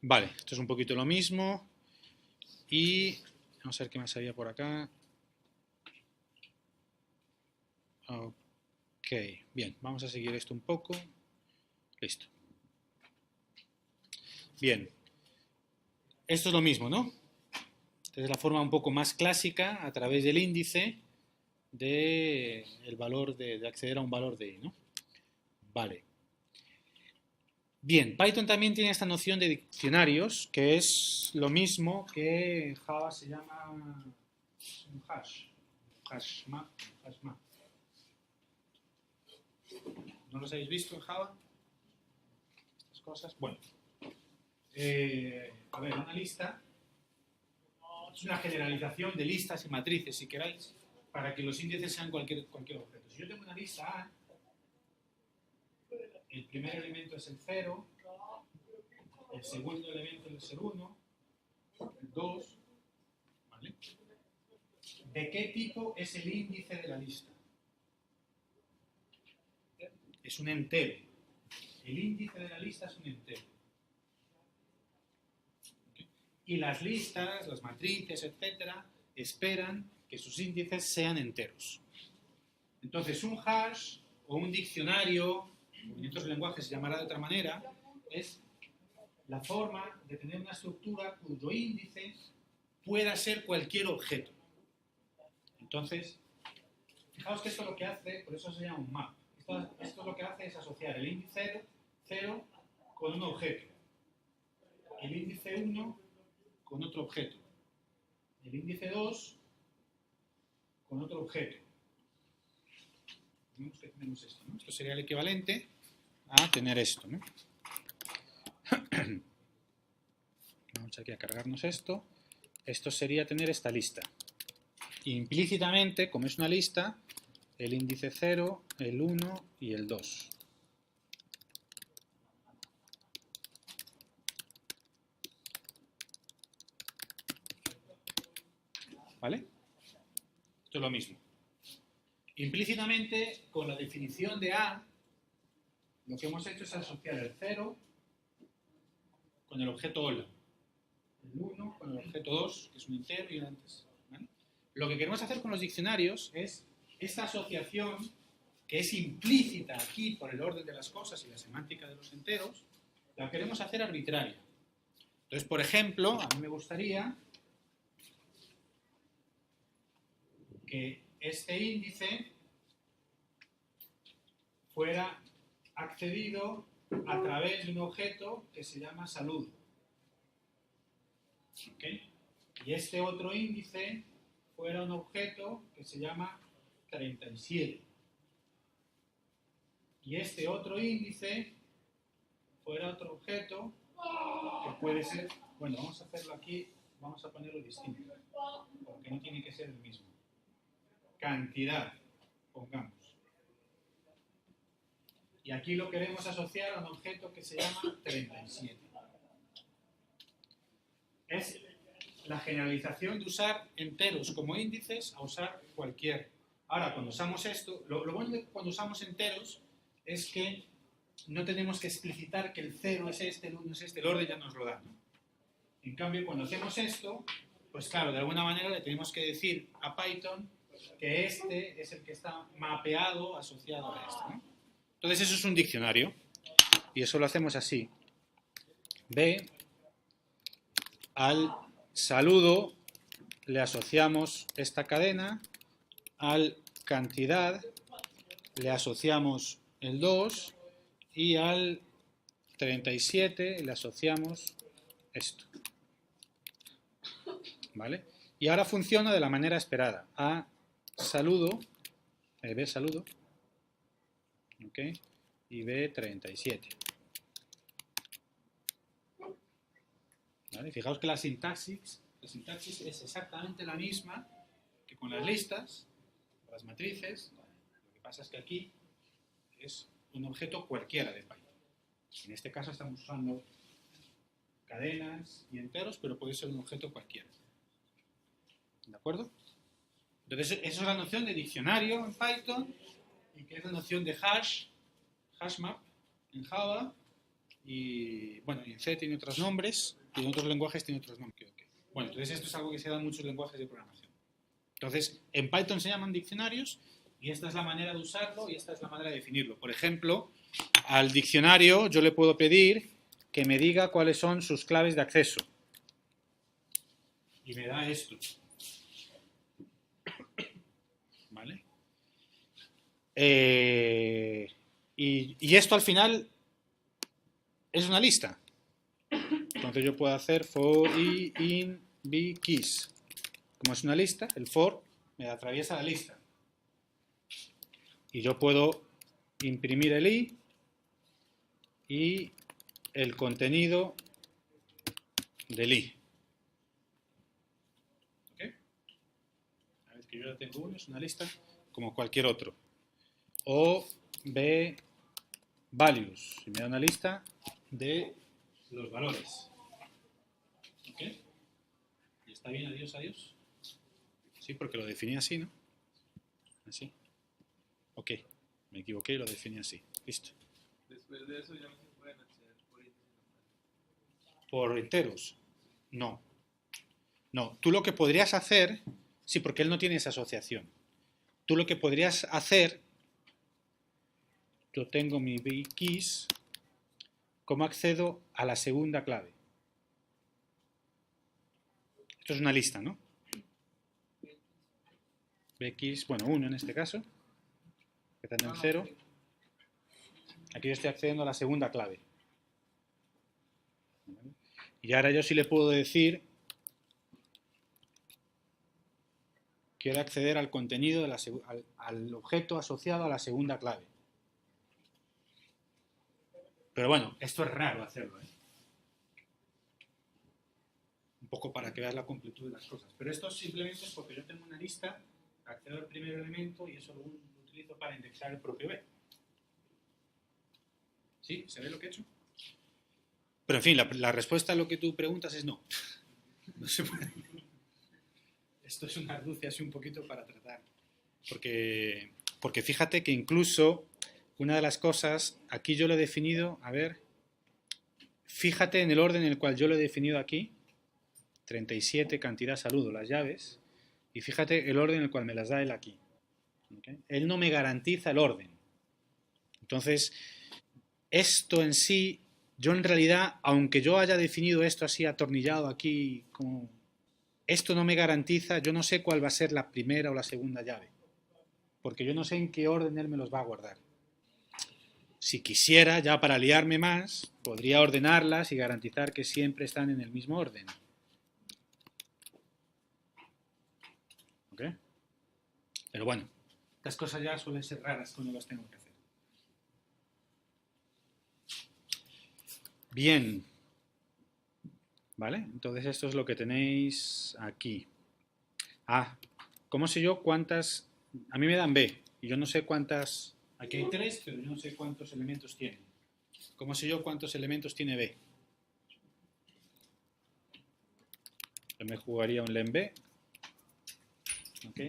Vale, esto es un poquito lo mismo. Y vamos a ver qué más había por acá. Ok, bien, vamos a seguir esto un poco. Listo. Bien. Esto es lo mismo, ¿no? Esta es la forma un poco más clásica a través del índice de acceder a un valor de i, ¿no? Vale. Bien, Python también tiene esta noción de diccionarios, que es lo mismo que en Java se llama un hashmap. ¿No los habéis visto en Java? Estas cosas. Bueno, a ver, una lista es una generalización de listas y matrices, si queráis, para que los índices sean cualquier objeto. Si yo tengo una lista A, el primer elemento es el 0, el segundo elemento es el 1, el 2, ¿vale? ¿De qué tipo es el índice de la lista? es un entero. El índice de la lista es un entero. ¿Okay? Y las listas, las matrices, etcétera, esperan que sus índices sean enteros. Entonces, un hash o un diccionario, o en otros lenguajes se llamará de otra manera, es la forma de tener una estructura cuyo índice pueda ser cualquier objeto. Entonces, fijaos que esto lo que hace, por eso se llama un map. Esto lo que hace es asociar el índice 0 con un objeto, el índice 1 con otro objeto, el índice 2 con otro objeto. Vemos que tenemos esto, ¿no? Esto sería el equivalente a tener esto, ¿no? Vamos aquí a cargarnos esto. Esto sería tener esta lista. Implícitamente, como es una lista, el índice 0, el 1 y el 2. ¿Vale? Esto es lo mismo. Implícitamente, con la definición de A, lo que hemos hecho es asociar el 0 con el objeto hola, el 1 con el objeto 2, que es un entero y un antes. ¿Vale? Lo que queremos hacer con los diccionarios es esta asociación que es implícita aquí por el orden de las cosas y la semántica de los enteros, la queremos hacer arbitraria. Entonces, por ejemplo, a mí me gustaría que este índice fuera accedido a través de un objeto que se llama salud. ¿Okay? Y este otro índice fuera un objeto que se llama 37. Y este otro índice fuera otro objeto que puede ser, bueno, vamos a hacerlo aquí, vamos a ponerlo distinto, porque no tiene que ser el mismo. Cantidad, pongamos. Y aquí lo queremos asociar a un objeto que se llama 37. Es la generalización de usar enteros como índices a usar cualquier. Ahora, cuando usamos esto, lo bueno de cuando usamos enteros es que no tenemos que explicitar que el 0 es este, el 1 es este, el orden ya nos lo da, ¿no? En cambio, cuando hacemos esto, pues claro, de alguna manera le tenemos que decir a Python que este es el que está mapeado, asociado a este, ¿no? Entonces eso es un diccionario, y eso lo hacemos así. B, al saludo le asociamos esta cadena, al cantidad le asociamos el 2 y al 37 le asociamos esto. ¿Vale? Y ahora funciona de la manera esperada. A saludo, B saludo, ¿ok? Y B 37. ¿Vale? Fijaos que la sintaxis es exactamente la misma que con las listas, con las matrices. Lo que pasa es que aquí es un objeto cualquiera de Python. En este caso estamos usando cadenas y enteros, pero puede ser un objeto cualquiera. ¿De acuerdo? Entonces, eso es la noción de diccionario en Python y que es la noción de hashmap en Java y, bueno, en C tiene otros nombres y en otros lenguajes tiene otros nombres. Bueno, entonces esto es algo que se da en muchos lenguajes de programación. Entonces, en Python se llaman diccionarios y esta es la manera de usarlo y esta es la manera de definirlo. Por ejemplo, al diccionario yo le puedo pedir que me diga cuáles son sus claves de acceso. Y me da esto. ¿Vale? Y esto al final es una lista. Entonces yo puedo hacer for i in b keys. Como es una lista, el for me atraviesa la lista. Y yo puedo imprimir el i y el contenido del i. ¿Ok? A ver, que yo ya tengo uno, es una lista como cualquier otro. O b values, y me da una lista de los valores. ¿Ok? ¿Y está bien? Adiós, adiós. Sí, porque lo definí así, ¿no? Así. Ok, me equivoqué y lo definí así. Listo. Después de eso ya no se pueden acceder por índice normal. ¿Por enteros? No. No, tú lo que podrías hacer, sí, porque él no tiene esa asociación. Tú lo que podrías hacer, yo tengo mi bkeys, ¿cómo accedo a la segunda clave? Esto es una lista, ¿no? Bkeys, bueno, 1 en este caso, empezando en 0. Aquí yo estoy accediendo a la segunda clave. Y ahora yo sí le puedo decir, quiero acceder al contenido, de al objeto asociado a la segunda clave. Pero bueno, esto es raro hacerlo, ¿eh? Un poco para que veas la completud de las cosas. Pero esto simplemente es porque yo tengo una lista, accedo al primer elemento y eso lo utilizo para indexar el propio B. ¿Sí? ¿Se ve lo que he hecho? Pero en fin, la respuesta a lo que tú preguntas es no. No se puede. Esto es una arducia así un poquito para tratar. Porque fíjate que incluso una de las cosas, aquí yo lo he definido, a ver, fíjate en el orden en el cual yo lo he definido aquí, 37, cantidad, saludo, las llaves, y fíjate el orden en el cual me las da él aquí. ¿Okay? Él no me garantiza el orden. Entonces, esto en sí, yo en realidad, aunque yo haya definido esto así atornillado aquí, como, esto no me garantiza, yo no sé cuál va a ser la primera o la segunda llave, porque yo no sé en qué orden él me los va a guardar. Si quisiera, ya para liarme más, podría ordenarlas y garantizar que siempre están en el mismo orden. ¿Ok? Pero bueno, estas cosas ya suelen ser raras cuando las tengo que hacer. Bien. ¿Vale? Entonces esto es lo que tenéis aquí. Ah, ¿cómo sé yo cuántas? A mí me dan B y yo no sé cuántas. Aquí hay 3, pero yo no sé cuántos elementos tiene. ¿Cómo sé yo cuántos elementos tiene B? Yo me jugaría un len B. ¿Ok?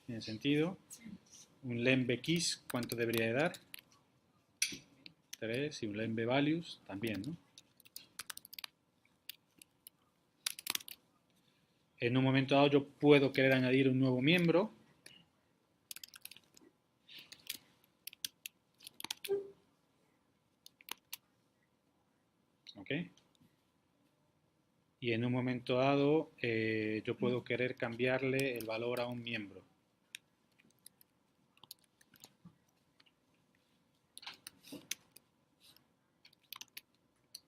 Tiene sentido. Un len B keys, ¿cuánto debería de dar? 3 y un len B values también, ¿no? En un momento dado yo puedo querer añadir un nuevo miembro. ¿Ok? Y en un momento dado yo puedo querer cambiarle el valor a un miembro.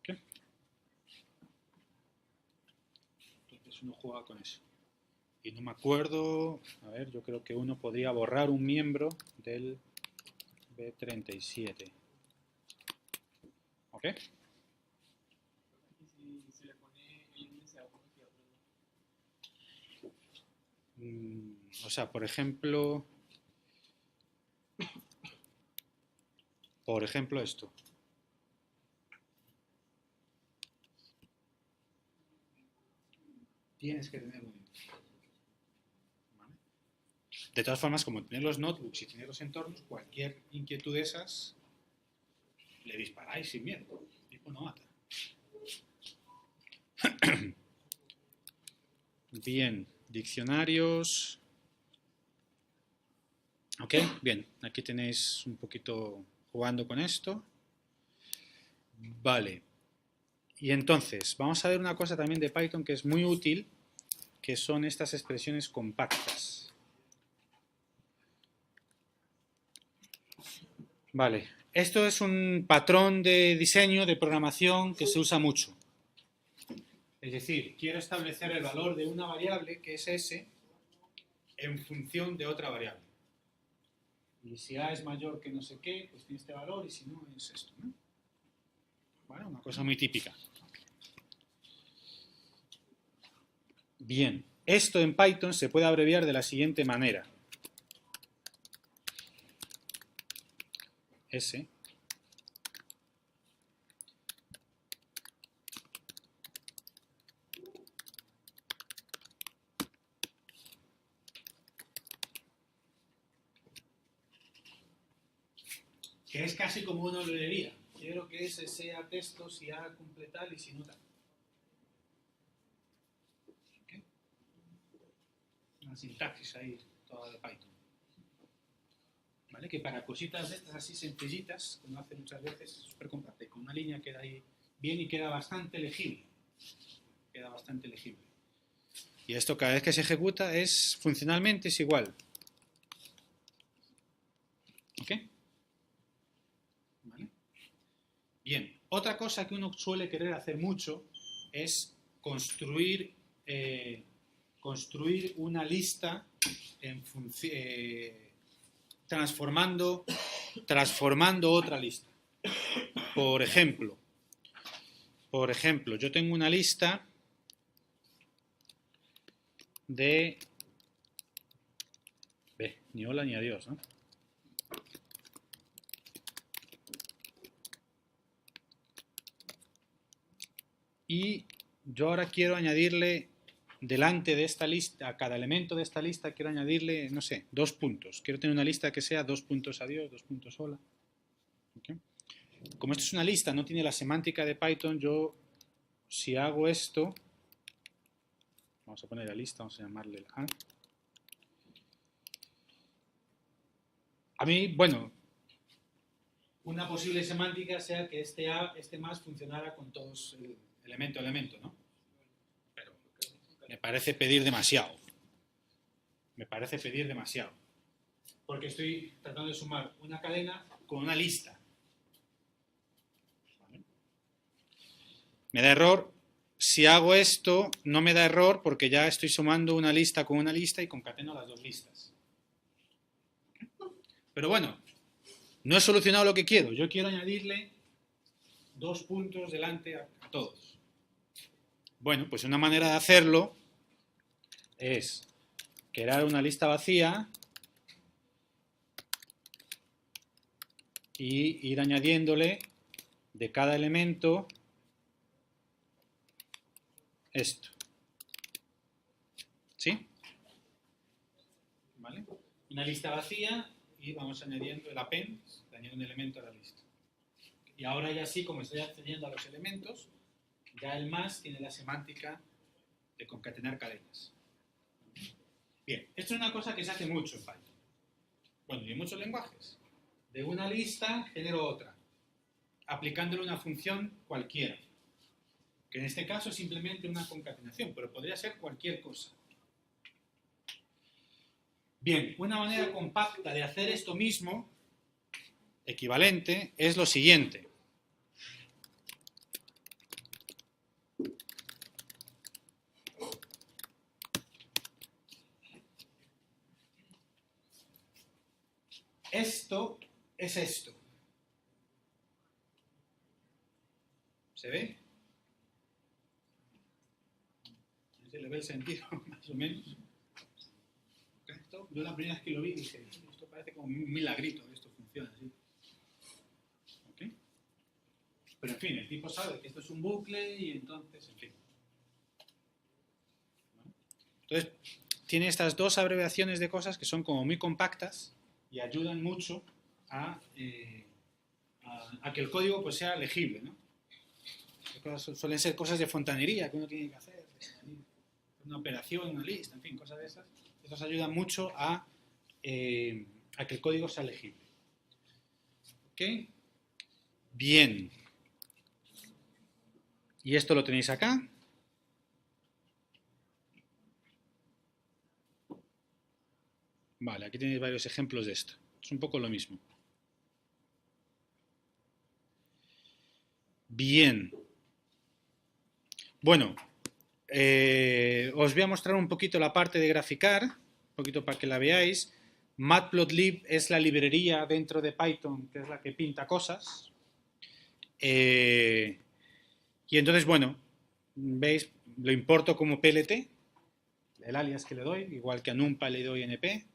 ¿Ok? Entonces uno juega con eso. Y no me acuerdo, a ver, yo creo que uno podría borrar un miembro del B37. ¿Ok? Y si le pone el índice a uno que a otro no. O sea, por ejemplo esto. Tienes que tener un índice. ¿Vale? De todas formas, como tener los notebooks y tener los entornos, cualquier inquietud de esas le disparáis sin miedo. El tipo no mata. Bien, diccionarios. Ok, bien, aquí tenéis un poquito jugando con esto. Vale. Y entonces, vamos a ver una cosa también de Python que es muy útil, que son estas expresiones compactas. Vale, esto es un patrón de diseño, de programación que se usa mucho. Es decir, quiero establecer el valor de una variable, que es S, en función de otra variable. Y si A es mayor que no sé qué, pues tiene este valor, y si no, es esto, ¿no? Bueno, una cosa muy típica. Bien, esto en Python se puede abreviar de la siguiente manera. S que es casi como una librería. Quiero que ese sea texto, si A cumple tal y si no tal. ¿Okay? Una sintaxis ahí, toda de Python. ¿Vale? Que para cositas de estas así sencillitas, como hace muchas veces, es súper compacta. Y con una línea queda ahí bien y queda bastante legible. Queda bastante legible. Y esto cada vez que se ejecuta funcionalmente es igual. ¿Ok? ¿Vale? Bien, otra cosa que uno suele querer hacer mucho es construir una lista transformando otra lista. Por ejemplo, yo tengo una lista de... ni hola ni adiós, ¿no? Y yo ahora quiero añadirle delante de esta lista, a cada elemento de esta lista quiero añadirle, no sé, 2 puntos. Quiero tener una lista que sea 2 puntos adiós, 2 puntos hola. ¿Okay? Como esto es una lista, no tiene la semántica de Python, yo si hago esto, vamos a poner la lista, vamos a llamarle el A. A mí, bueno, una posible semántica sea que este más funcionara con todos elemento, ¿no? Pero me parece pedir demasiado. Porque estoy tratando de sumar una cadena con una lista. ¿Vale? Me da error. Si hago esto, no me da error porque ya estoy sumando una lista con una lista y concateno las 2 listas. Pero bueno, no he solucionado lo que quiero. Yo quiero añadirle 2 puntos delante a todos. Bueno, pues una manera de hacerlo es crear una lista vacía y ir añadiéndole de cada elemento esto. ¿Sí? ¿Vale? Una lista vacía y vamos añadiendo el append, le añado un elemento a la lista. Y ahora ya sí, como estoy accediendo a los elementos, ya el más tiene la semántica de concatenar cadenas. Bien, esto es una cosa que se hace mucho en Python. Bueno, y en muchos lenguajes. De una lista genero otra, aplicándole una función cualquiera. Que en este caso es simplemente una concatenación, pero podría ser cualquier cosa. Bien, una manera compacta de hacer esto mismo, equivalente, es lo siguiente. Esto es esto. ¿Se ve? ¿Se le ve el sentido, más o menos? Esto, yo la primera vez que lo vi dije, esto parece como un milagrito, esto funciona así. ¿Okay? Pero en fin, el tipo sabe que esto es un bucle y entonces, en fin. ¿No? Entonces, tiene estas 2 abreviaciones de cosas que son como muy compactas y ayudan mucho a que el código pues sea legible, ¿no? Suelen ser cosas de fontanería que uno tiene que hacer, una operación, una lista, en fin, cosas de esas. Eso ayuda mucho a que el código sea legible. ¿Ok? Bien. Y esto lo tenéis acá. Vale, aquí tenéis varios ejemplos de esto. Es un poco lo mismo. Bien. Bueno, os voy a mostrar un poquito la parte de graficar, un poquito para que la veáis. Matplotlib es la librería dentro de Python, que es la que pinta cosas. Y entonces, bueno, veis, lo importo como PLT, el alias que le doy, igual que a NumPy le doy NP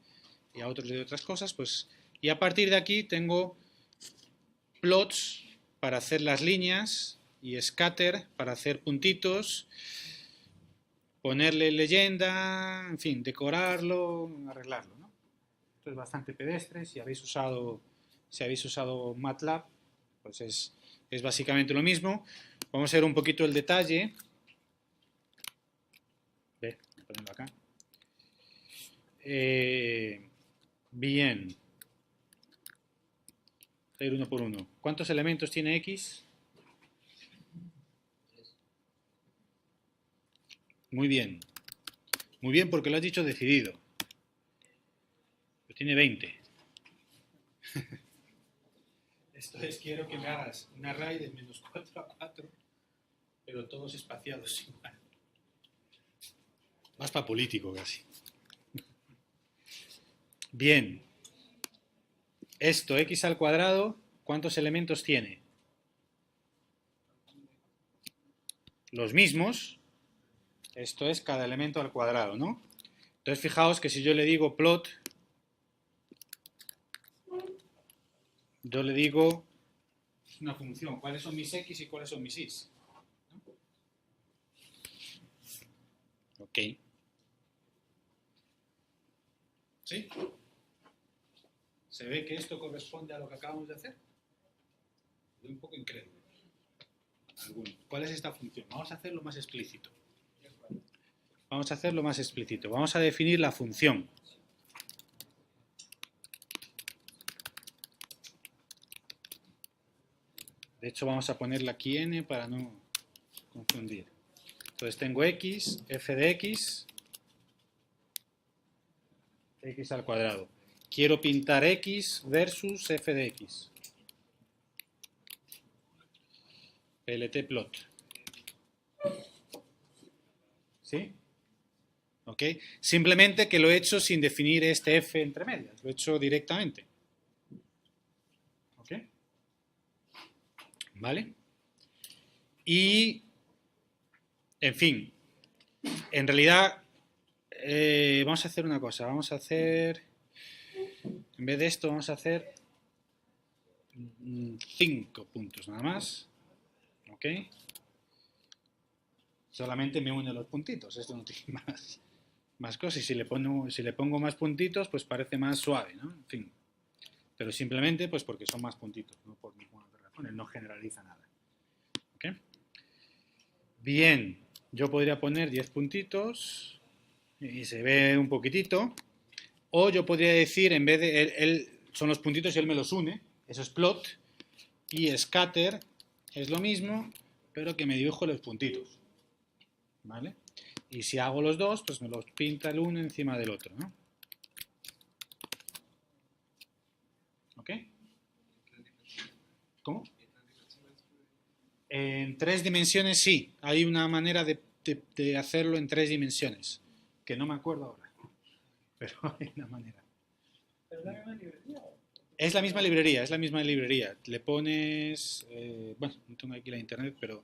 y a otros le doy otras cosas, pues, y a partir de aquí tengo plots para hacer las líneas y scatter para hacer puntitos, ponerle leyenda, en fin, decorarlo, arreglarlo, ¿no? Esto es bastante pedestre. Si habéis usado Si habéis usado MATLAB, pues es básicamente lo mismo. Vamos a ver un poquito el detalle. Voy a ponerlo acá. Bien. Voy a ir uno por uno. ¿Cuántos elementos tiene X? Muy bien. Muy bien porque lo has dicho decidido. Pues tiene 20. Esto es, quiero que me hagas un array de menos 4 a 4, pero todos espaciados igual. Más para político casi. Bien. Esto, x al cuadrado, ¿cuántos elementos tiene? Los mismos. Esto es cada elemento al cuadrado, ¿no? Entonces fijaos que si yo le digo plot, yo le digo una función, ¿cuáles son mis x y cuáles son mis y? Ok. ¿Sí? ¿Se ve que esto corresponde a lo que acabamos de hacer? Estoy un poco incrédulo. ¿Cuál es esta función? Vamos a hacerlo más explícito. Vamos a hacerlo más explícito. Vamos a definir la función. De hecho, vamos a ponerla aquí n para no confundir. Entonces tengo x, f de x al cuadrado. Quiero pintar x versus f de x. pltplot. ¿Sí? ¿Ok? Simplemente que lo he hecho sin definir este f entre medias. Lo he hecho directamente. ¿Ok? ¿Vale? Y, en fin, en realidad, vamos a hacer una cosa. Vamos a hacer, en vez de esto, vamos a hacer 5 puntos nada más. ¿Ok? Solamente me une los puntitos. Esto no tiene más cosas. Y si le pongo más puntitos, pues parece más suave, ¿no? En fin. Pero simplemente, pues porque son más puntitos, no por ninguna otra razón. Él no generaliza nada. ¿Ok? Bien. Yo podría poner 10 puntitos y se ve un poquitito. O yo podría decir, en vez de él son los puntitos y él me los une. Eso es plot. Y scatter es lo mismo, pero que me dibujo los puntitos. ¿Vale? Y si hago los dos, pues me los pinta el uno encima del otro, ¿no? ¿Ok? ¿Cómo? En 3 dimensiones sí. Hay una manera de hacerlo en 3 dimensiones, que no me acuerdo ahora. Pero hay una manera. ¿Es la misma librería? Es la misma librería, es la misma librería. Le pones, bueno, no tengo aquí la internet, pero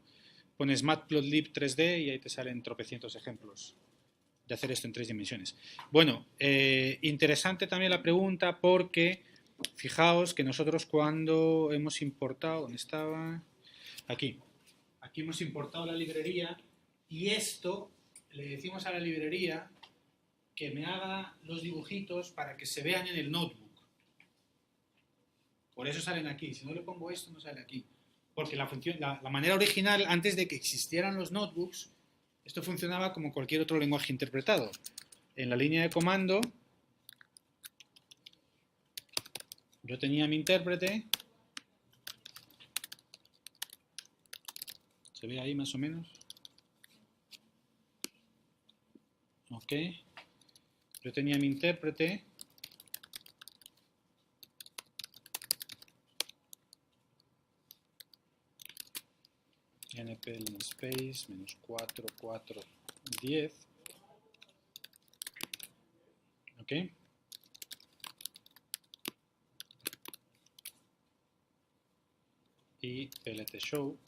pones matplotlib 3D y ahí te salen tropecientos ejemplos de hacer esto en 3 dimensiones. Bueno, interesante también la pregunta porque fijaos que nosotros cuando hemos importado, ¿dónde estaba? Aquí hemos importado la librería y esto le decimos a la librería que me haga los dibujitos para que se vean en el notebook. Por eso salen aquí. Si no le pongo esto, no sale aquí. Porque la manera original, antes de que existieran los notebooks, esto funcionaba como cualquier otro lenguaje interpretado. En la línea de comando, yo tenía mi intérprete. ¿Se ve ahí más o menos? Ok. Yo tenía mi intérprete. np space menos 4, 4, 10. Ok. Y plt show.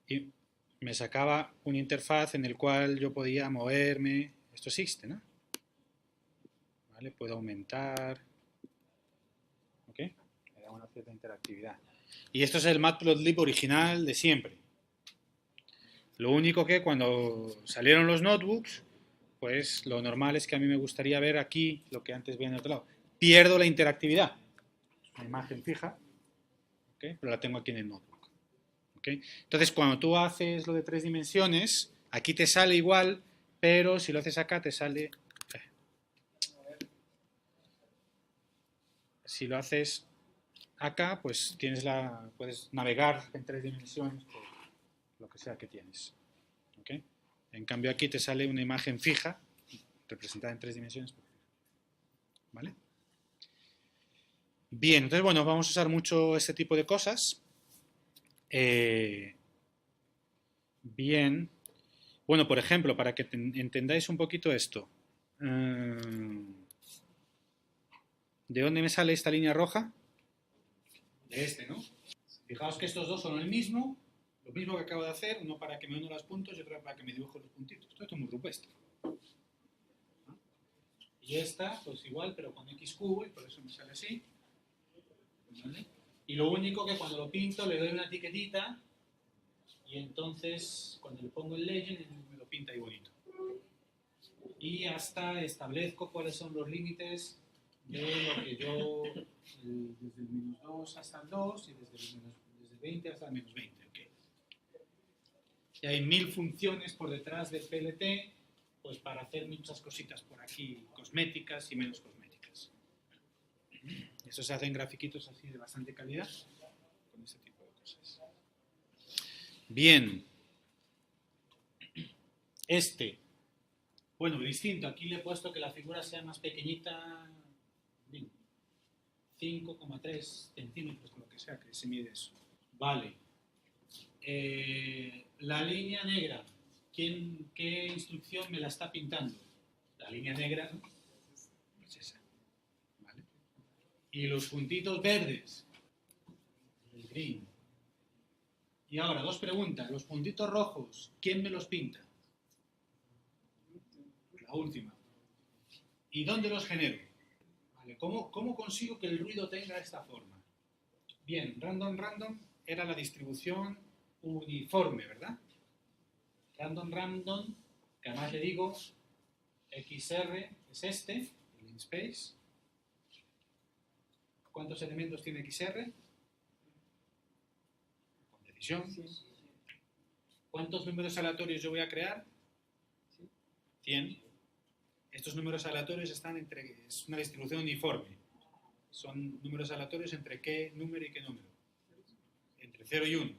Y me sacaba una interfaz en el cual yo podía moverme. Esto existe, ¿no? ¿Vale? Puedo aumentar. ¿Ok? Me da una cierta interactividad. Y esto es el matplotlib original de siempre. Lo único que cuando salieron los notebooks, pues lo normal es que a mí me gustaría ver aquí lo que antes veía en el otro lado. Pierdo la interactividad. Una imagen fija, ¿okay? Pero la tengo aquí en el notebook. ¿Okay? Entonces, cuando tú haces lo de 3 dimensiones, aquí te sale igual, pero si lo haces acá te sale... Si lo haces acá, pues puedes navegar en 3 dimensiones por lo que sea que tienes. ¿Okay? En cambio aquí te sale una imagen fija, representada en 3 dimensiones. ¿Vale? Bien, entonces bueno, vamos a usar mucho este tipo de cosas. Bien. Bueno, por ejemplo, para que entendáis un poquito esto. ¿De dónde me sale esta línea roja? De este, ¿no? Fijaos que estos dos son lo mismo que acabo de hacer, uno para que me uno los puntos y otro para que me dibujo los puntitos. Esto es muy rupestre. ¿No? Y esta, pues igual, pero con x cubo, y por eso me sale así. ¿Vale? Y lo único que cuando lo pinto le doy una etiquetita y entonces cuando le pongo el legend me lo pinta ahí bonito. Y hasta establezco cuáles son los límites de lo que yo, desde el menos 2 hasta el 2 y desde 20 hasta el menos 20. Okay. Y hay 1000 funciones por detrás del PLT, pues para hacer muchas cositas por aquí, cosméticas y menos cosméticas. Eso se hace en grafiquitos así de bastante calidad, con este tipo de cosas. Bien. Bueno, distinto. Aquí le he puesto que la figura sea más pequeñita, 5,3 centímetros, lo que sea, que se mide eso. Vale. La línea negra, ¿qué instrucción me la está pintando? La línea negra, pues esa. ¿Vale? Y los puntitos verdes, el green. Y ahora, dos preguntas. Los puntitos rojos, ¿quién me los pinta? La última. ¿Y dónde los genero? ¿Vale? ¿Cómo consigo que el ruido tenga esta forma? Bien, random era la distribución uniforme, ¿verdad? Random, que además le digo, XR es este, el namespace. ¿Cuántos elementos tiene XR? Con decisión. ¿Cuántos números aleatorios yo voy a crear? 100. Estos números aleatorios es una distribución uniforme. Son números aleatorios entre qué número y qué número. Entre 0 y 1.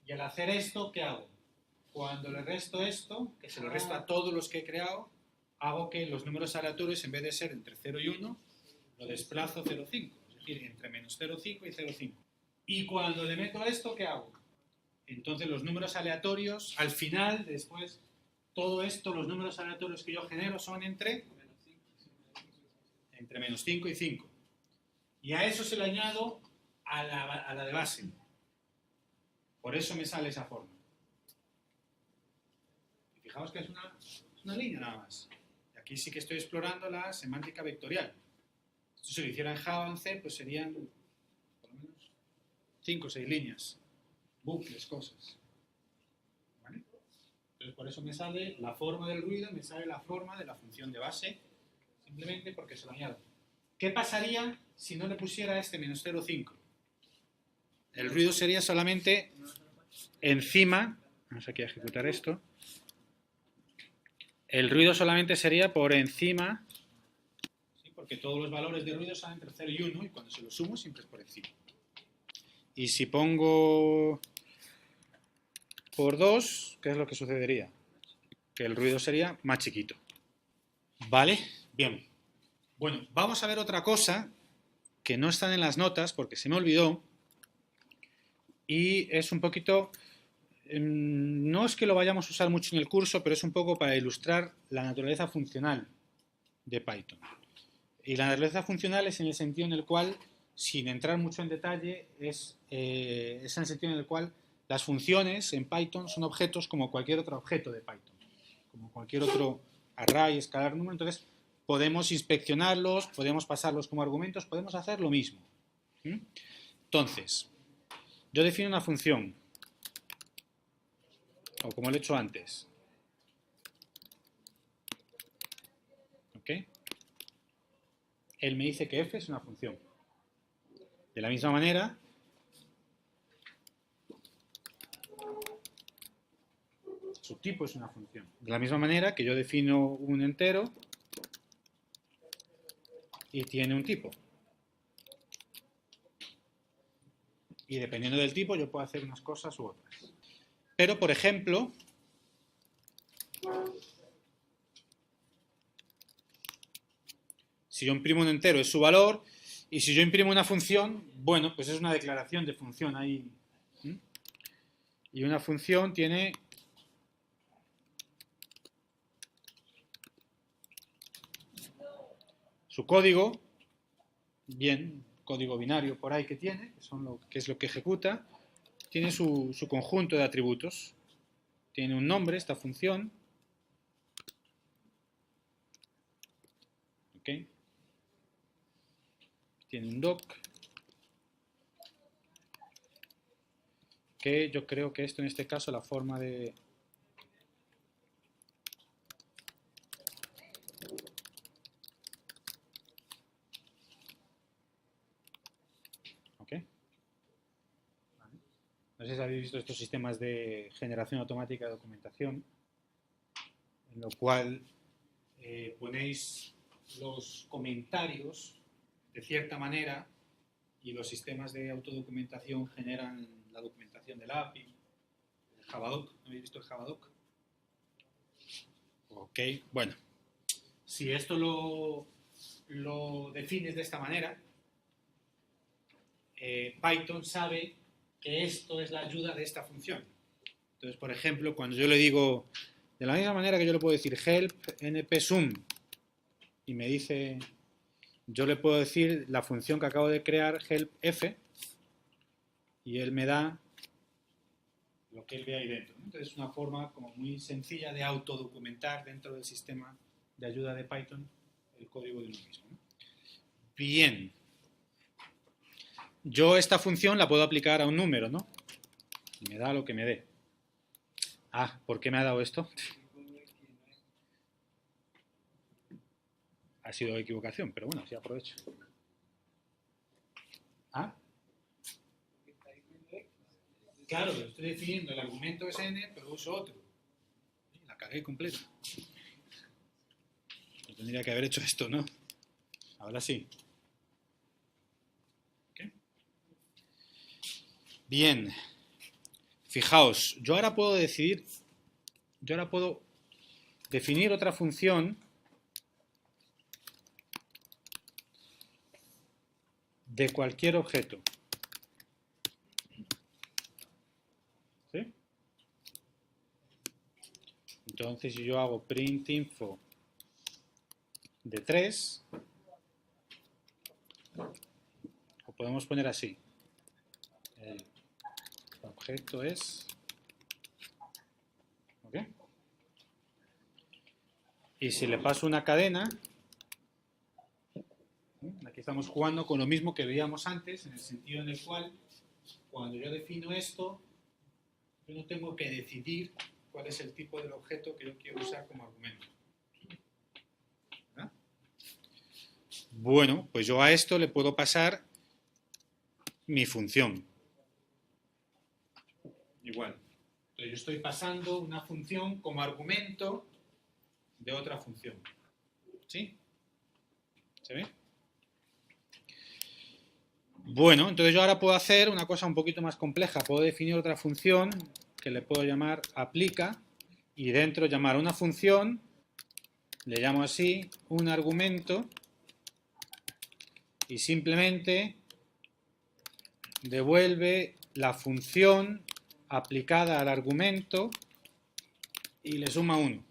Y al hacer esto, ¿qué hago? Cuando le resto esto, que se lo resto a todos los que he creado, hago que los números aleatorios, en vez de ser entre 0 y 1, lo desplazo 0,5. Es decir, entre menos 0,5 y 0,5. Y cuando le meto esto, ¿qué hago? Entonces los números aleatorios, al final, después, todo esto, los números aleatorios que yo genero son entre menos 5 y 5. Y a eso se le añado a la de base. Por eso me sale esa forma. Y fijaos que es una línea nada más. Y aquí sí que estoy explorando la semántica vectorial. Esto si lo hiciera en Java o en C, pues serían por lo menos 5 o 6 líneas. Bucles, cosas. ¿Vale? Entonces por eso me sale la forma del ruido, me sale la forma de la función de base, simplemente porque se lo añado. ¿Qué pasaría si no le pusiera este menos 0,5? El ruido sería solamente encima, vamos aquí a ejecutar esto, el ruido solamente sería por encima, ¿sí? Porque todos los valores de ruido son entre 0 y 1 y cuando se los sumo siempre es por encima. Y si pongo por 2, ¿qué es lo que sucedería? Que el ruido sería más chiquito. ¿Vale? Bien. Bueno, vamos a ver otra cosa que no están en las notas porque se me olvidó y es un poquito, no es que lo vayamos a usar mucho en el curso, pero es un poco para ilustrar la naturaleza funcional de Python. Y la naturaleza funcional es en el sentido en el cual, sin entrar mucho en detalle, es en el sentido en el cual las funciones en Python son objetos como cualquier otro objeto de Python, como cualquier otro array, escalar, número. Entonces, podemos inspeccionarlos, podemos pasarlos como argumentos, podemos hacer lo mismo. Entonces, yo defino una función, o como lo he hecho antes, ¿Ok? Él me dice que f es una función. De la misma manera, su tipo es una función. De la misma manera que yo defino un entero y tiene un tipo. Y dependiendo del tipo yo puedo hacer unas cosas u otras. Pero, por ejemplo, si yo imprimo un entero es su valor, y si yo imprimo una función, bueno, pues es una declaración de función ahí. Y una función tiene su código, bien, código binario por ahí que tiene, que es lo que ejecuta, tiene su conjunto de atributos. Tiene un nombre, esta función. ¿Ok? Tiene un doc. Que yo creo que esto en este caso, la forma de... ¿Ok? No sé si habéis visto estos sistemas de generación automática de documentación, en lo cual ponéis los comentarios de cierta manera y los sistemas de autodocumentación generan la documentación del API, el Javadoc. ¿No habéis visto el Javadoc? Ok, bueno. Si esto lo defines de esta manera, Python sabe que esto es la ayuda de esta función. Entonces, por ejemplo, cuando yo le digo, de la misma manera que yo le puedo decir help npsum y me dice, yo le puedo decir la función que acabo de crear, helpf, y él me da lo que él ve ahí dentro. Entonces, es una forma como muy sencilla de autodocumentar dentro del sistema de ayuda de Python el código de uno mismo. Bien. Yo esta función la puedo aplicar a un número, ¿no? Y me da lo que me dé. Ah, ¿por qué me ha dado esto? Ha sido equivocación, pero bueno, sí aprovecho. ¿Ah? Claro, estoy definiendo el argumento es n, pero uso otro. La cagué completa. Yo tendría que haber hecho esto, ¿no? Ahora sí. ¿Okay? Bien. Fijaos, yo ahora puedo definir otra función de cualquier objeto. ¿Sí? Entonces, si yo hago print info de 3, lo podemos poner así. El objeto es... ¿Ok? Y si le paso una cadena, aquí estamos jugando con lo mismo que veíamos antes, en el sentido en el cual, cuando yo defino esto, yo no tengo que decidir cuál es el tipo del objeto que yo quiero usar como argumento. ¿Verdad? Bueno, pues yo a esto le puedo pasar mi función. Igual. Entonces yo estoy pasando una función como argumento de otra función. ¿Sí? ¿Se ve? Bueno, entonces yo ahora puedo hacer una cosa un poquito más compleja. Puedo definir otra función que le puedo llamar aplica y dentro llamar una función, le llamo así, un argumento y simplemente devuelve la función aplicada al argumento y le suma 1.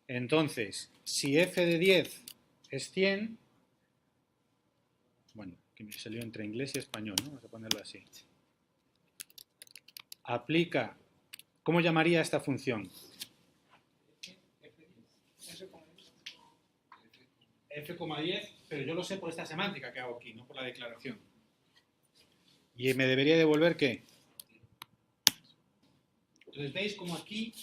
Entonces, si f de 10 es 100, bueno, que me salió entre inglés y español, ¿no? Vamos a ponerlo así. Aplica, ¿cómo llamaría esta función? F,10, pero yo lo sé por esta semántica que hago aquí, no por la declaración. ¿Y me debería devolver qué? Entonces veis como aquí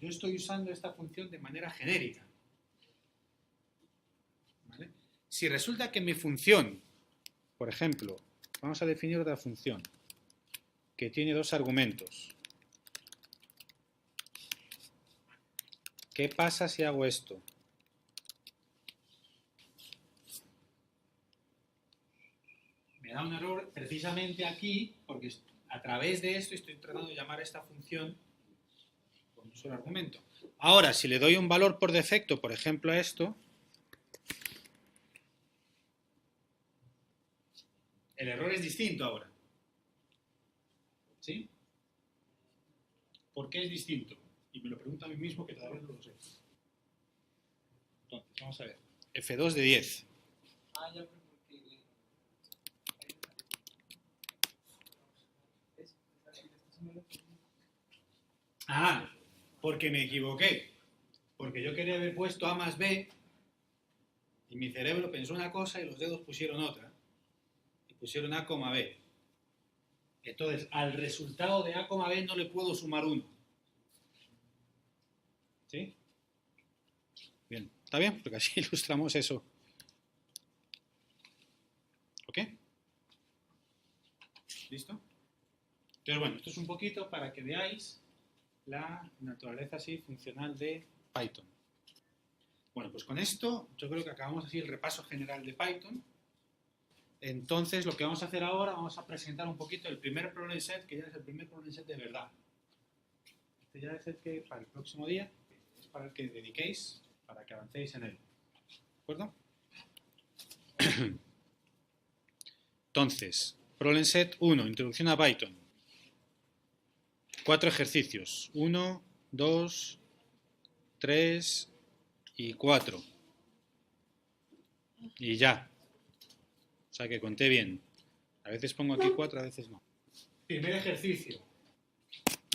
yo estoy usando esta función de manera genérica. ¿Vale? Si resulta que mi función, por ejemplo, vamos a definir otra función que tiene dos argumentos. ¿Qué pasa si hago esto? Me da un error precisamente aquí, porque a través de esto estoy tratando de llamar a esta función con un solo argumento. Ahora, si le doy un valor por defecto, por ejemplo a esto, el error es distinto ahora. ¿Sí? ¿Por qué es distinto? Y me lo pregunto a mí mismo que todavía no lo sé. Entonces, vamos a ver. F2 de 10. Ah, ya, pero porque... Ah, porque me equivoqué. Porque yo quería haber puesto A más B y mi cerebro pensó una cosa y los dedos pusieron otra. Y pusieron A, B. Entonces, al resultado de A, B no le puedo sumar 1. ¿Sí? Bien, ¿está bien? Porque así ilustramos eso. ¿Ok? ¿Listo? Entonces, bueno, esto es un poquito para que veáis la naturaleza así funcional de Python. Bueno, pues con esto yo creo que acabamos así el repaso general de Python. Entonces, lo que vamos a hacer ahora, vamos a presentar un poquito el primer problem set, que ya es el primer problem set de verdad. Este ya es el que para el próximo día es para el que dediquéis, para que avancéis en él. ¿De acuerdo? Entonces, problem set 1, introducción a Python. 4 ejercicios. 1, 2, 3 y 4. Y ya. O sea que conté bien. A veces pongo aquí 4, a veces no. Primer ejercicio.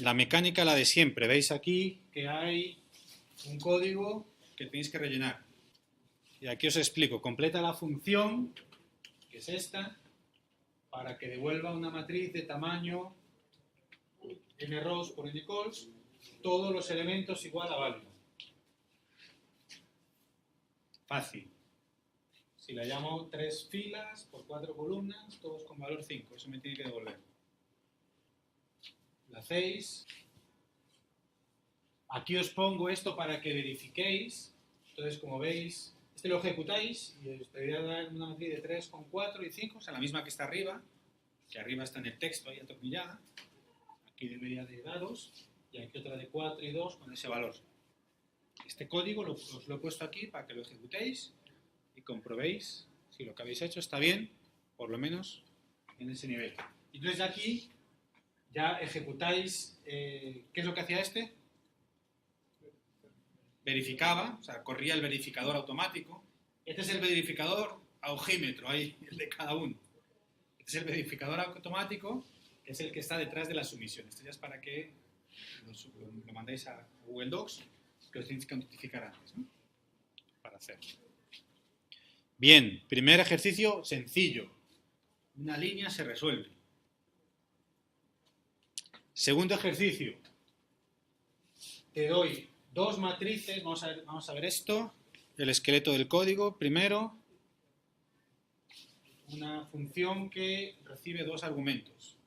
La mecánica, la de siempre. Veis aquí que hay un código que tenéis que rellenar. Y aquí os explico. Completa la función, que es esta, para que devuelva una matriz de tamaño nrows por nCalls, todos los elementos igual a válido. Fácil. Si la llamo 3 filas por 4 columnas, todos con valor 5. Eso me tiene que devolver. La hacéis. Aquí os pongo esto para que verifiquéis. Entonces, como veis, este lo ejecutáis y os debería dar una matriz de 3 con 4 y 5, o sea, la misma que está arriba, que arriba está en el texto ahí atornillada. Aquí debería de daros, y aquí otra de 4 y 2 con ese valor. Este código os lo he puesto aquí para que lo ejecutéis y comprobéis si lo que habéis hecho está bien, por lo menos en ese nivel. Y entonces aquí ya ejecutáis, ¿qué es lo que hacía este? Verificaba, o sea, corría el verificador automático. Este es el verificador a ojímetro, ahí, el de cada uno. Este es el verificador automático, que es el que está detrás de la sumisión. Esto ya es para que lo mandéis a Google Docs, que os tenéis que notificar antes, ¿no? Para hacerlo. Bien, primer ejercicio sencillo. Una línea se resuelve. Segundo ejercicio. Te doy 2 matrices, vamos a ver esto, el esqueleto del código. Primero, una función que recibe 2 argumentos.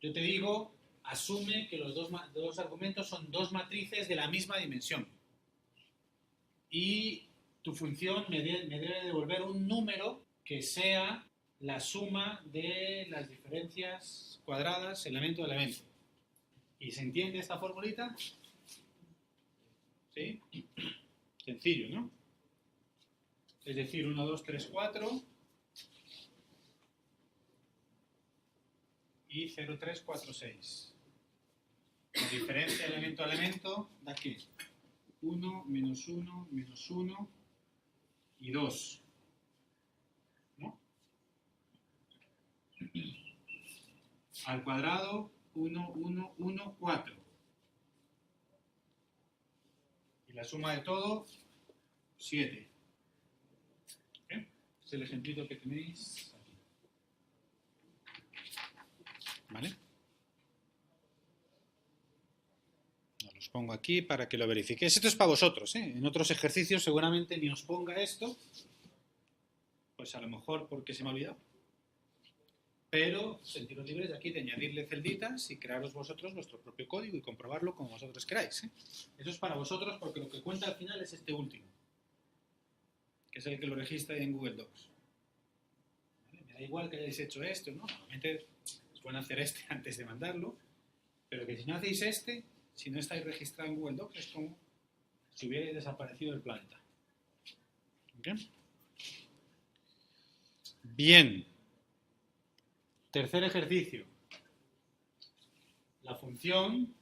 Yo te digo, asume que los dos argumentos son 2 matrices de la misma dimensión. Y tu función me debe devolver un número que sea la suma de las diferencias cuadradas elemento a elemento. ¿Y se entiende esta formulita? ¿Sí? Sencillo, ¿no? Es decir, 1, 2, 3, 4 y 0, 3, 4, 6. La diferencia elemento a elemento da aquí 1, menos 1, menos 1 y 2. ¿No? Al cuadrado, 1, 1, 1, 4. Y la suma de todo, 7. ¿Okay? Este es el ejemplito que tenéis aquí. ¿Vale? No, los pongo aquí para que lo verifiquéis. Esto es para vosotros, ¿eh? En otros ejercicios seguramente ni os ponga esto, pues a lo mejor porque se me ha olvidado. Pero sentiros libres de aquí de añadirle celditas y crearos vosotros vuestro propio código y comprobarlo como vosotros queráis, ¿eh? Eso es para vosotros porque lo que cuenta al final es este último, que es el que lo registra en Google Docs. ¿Vale? Me da igual que hayáis hecho esto, ¿no? Normalmente es bueno hacer este antes de mandarlo, pero que si no hacéis este, si no estáis registrados en Google Docs, es como si hubierais desaparecido del planeta. ¿Okay? Bien. Tercer ejercicio. La función,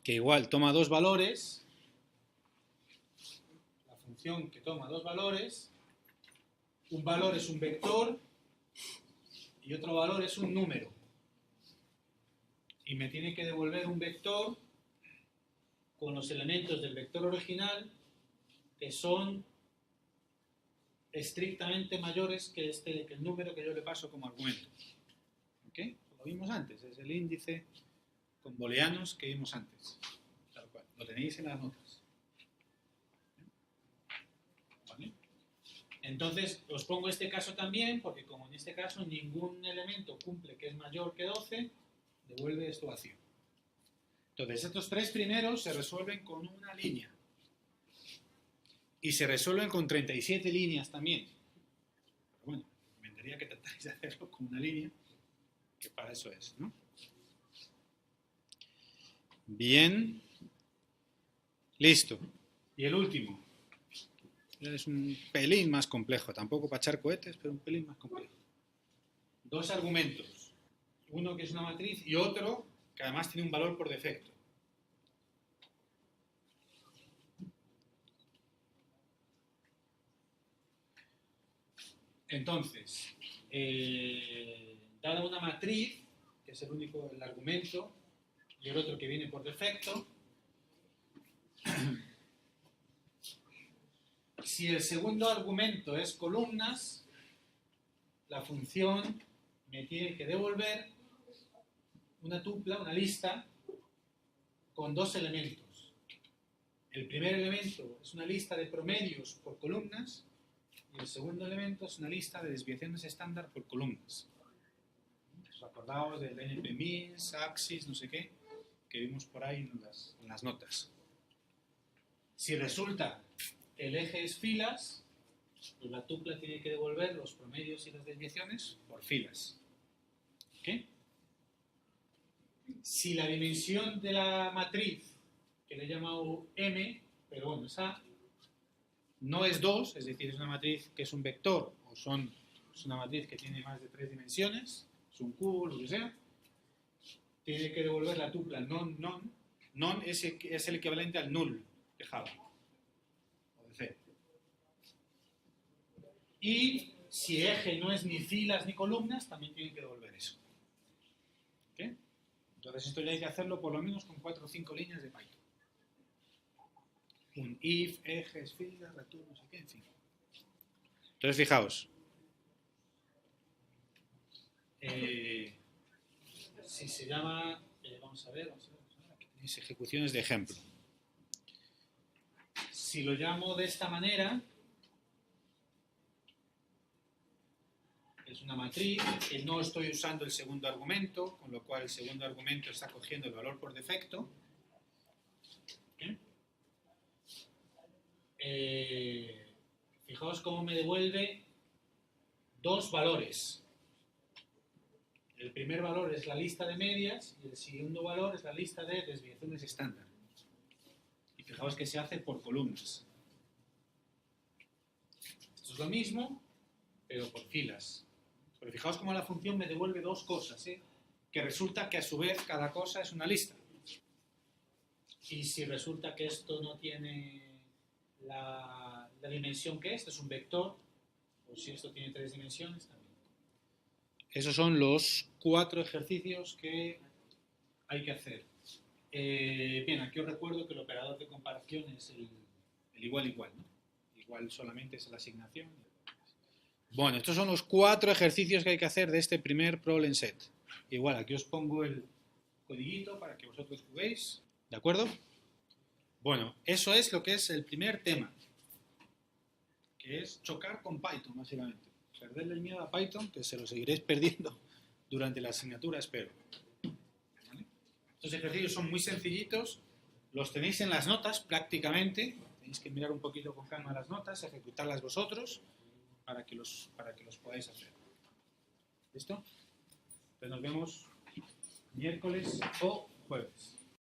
que igual toma dos valores. La función que toma dos valores. Un valor es un vector y otro valor es un número. Y me tiene que devolver un vector con los elementos del vector original que son estrictamente mayores que el número que yo le paso como argumento. ¿Ok? Lo vimos antes, es el índice con booleanos que vimos antes. Tal cual. Lo tenéis en las notas. ¿Vale? Entonces, os pongo este caso también, porque como en este caso ningún elemento cumple que es mayor que 12, devuelve esto vacío. Entonces, estos tres primeros se resuelven con una línea. Y se resuelven con 37 líneas también. Pero bueno, me encantaría que tratáis de hacerlo con una línea, que para eso es, ¿no? Bien. Listo. Y el último. Es un pelín más complejo. Tampoco para echar cohetes, pero un pelín más complejo. Dos argumentos. Uno que es una matriz y otro que además tiene un valor por defecto. Entonces, dada una matriz, que es el argumento, y el otro que viene por defecto, si el segundo argumento es columnas, la función me tiene que devolver una tupla, una lista, con dos elementos. El primer elemento es una lista de promedios por columnas, y el segundo elemento es una lista de desviaciones estándar por columnas. ¿Os acordáis del NP-MIS, Axis, no sé qué, que vimos por ahí en las notas? Si resulta que el eje es filas, pues la tupla tiene que devolver los promedios y las desviaciones por filas. ¿Ok? Si la dimensión de la matriz, que le he llamado M, pero bueno, esa no es 2, es decir, es una matriz que es un vector, o es una matriz que tiene más de 3 dimensiones, es un cubo, lo que sea, tiene que devolver la tupla non. Non es el equivalente al null de Java, o de C. Y si eje no es ni filas ni columnas, también tiene que devolver eso. ¿Okay? Entonces esto ya hay que hacerlo por lo menos con 4 o 5 líneas de Python. Un if, ejes, filas, return, no sé qué, en fin. Entonces, fijaos. Si se llama, vamos a ver, aquí tenéis ejecuciones de ejemplo. Si lo llamo de esta manera, es una matriz, que no estoy usando el segundo argumento, con lo cual el segundo argumento está cogiendo el valor por defecto. Fijaos cómo me devuelve dos valores. El primer valor es la lista de medias y el segundo valor es la lista de desviaciones estándar. Y fijaos que se hace por columnas. Esto es lo mismo, pero por filas. Pero fijaos cómo la función me devuelve dos cosas, ¿eh? Que resulta que a su vez cada cosa es una lista. Y si resulta que esto no tiene la dimensión que es un vector, o si esto tiene 3 dimensiones también. Esos son los 4 ejercicios que hay que hacer. Bien, aquí os recuerdo que el operador de comparación es el igual, ¿no? Igual solamente es la asignación. Bueno, estos son los 4 ejercicios que hay que hacer de este primer problem set. Igual, aquí os pongo el codiguito para que vosotros juguéis. ¿De acuerdo? Bueno, eso es lo que es el primer tema, que es chocar con Python, básicamente. Perderle el miedo a Python, que se lo seguiréis perdiendo durante la asignatura, espero. ¿Vale? Estos ejercicios son muy sencillitos, los tenéis en las notas prácticamente, tenéis que mirar un poquito con calma las notas, ejecutarlas vosotros, para que los podáis hacer. ¿Listo? Entonces nos vemos miércoles o jueves.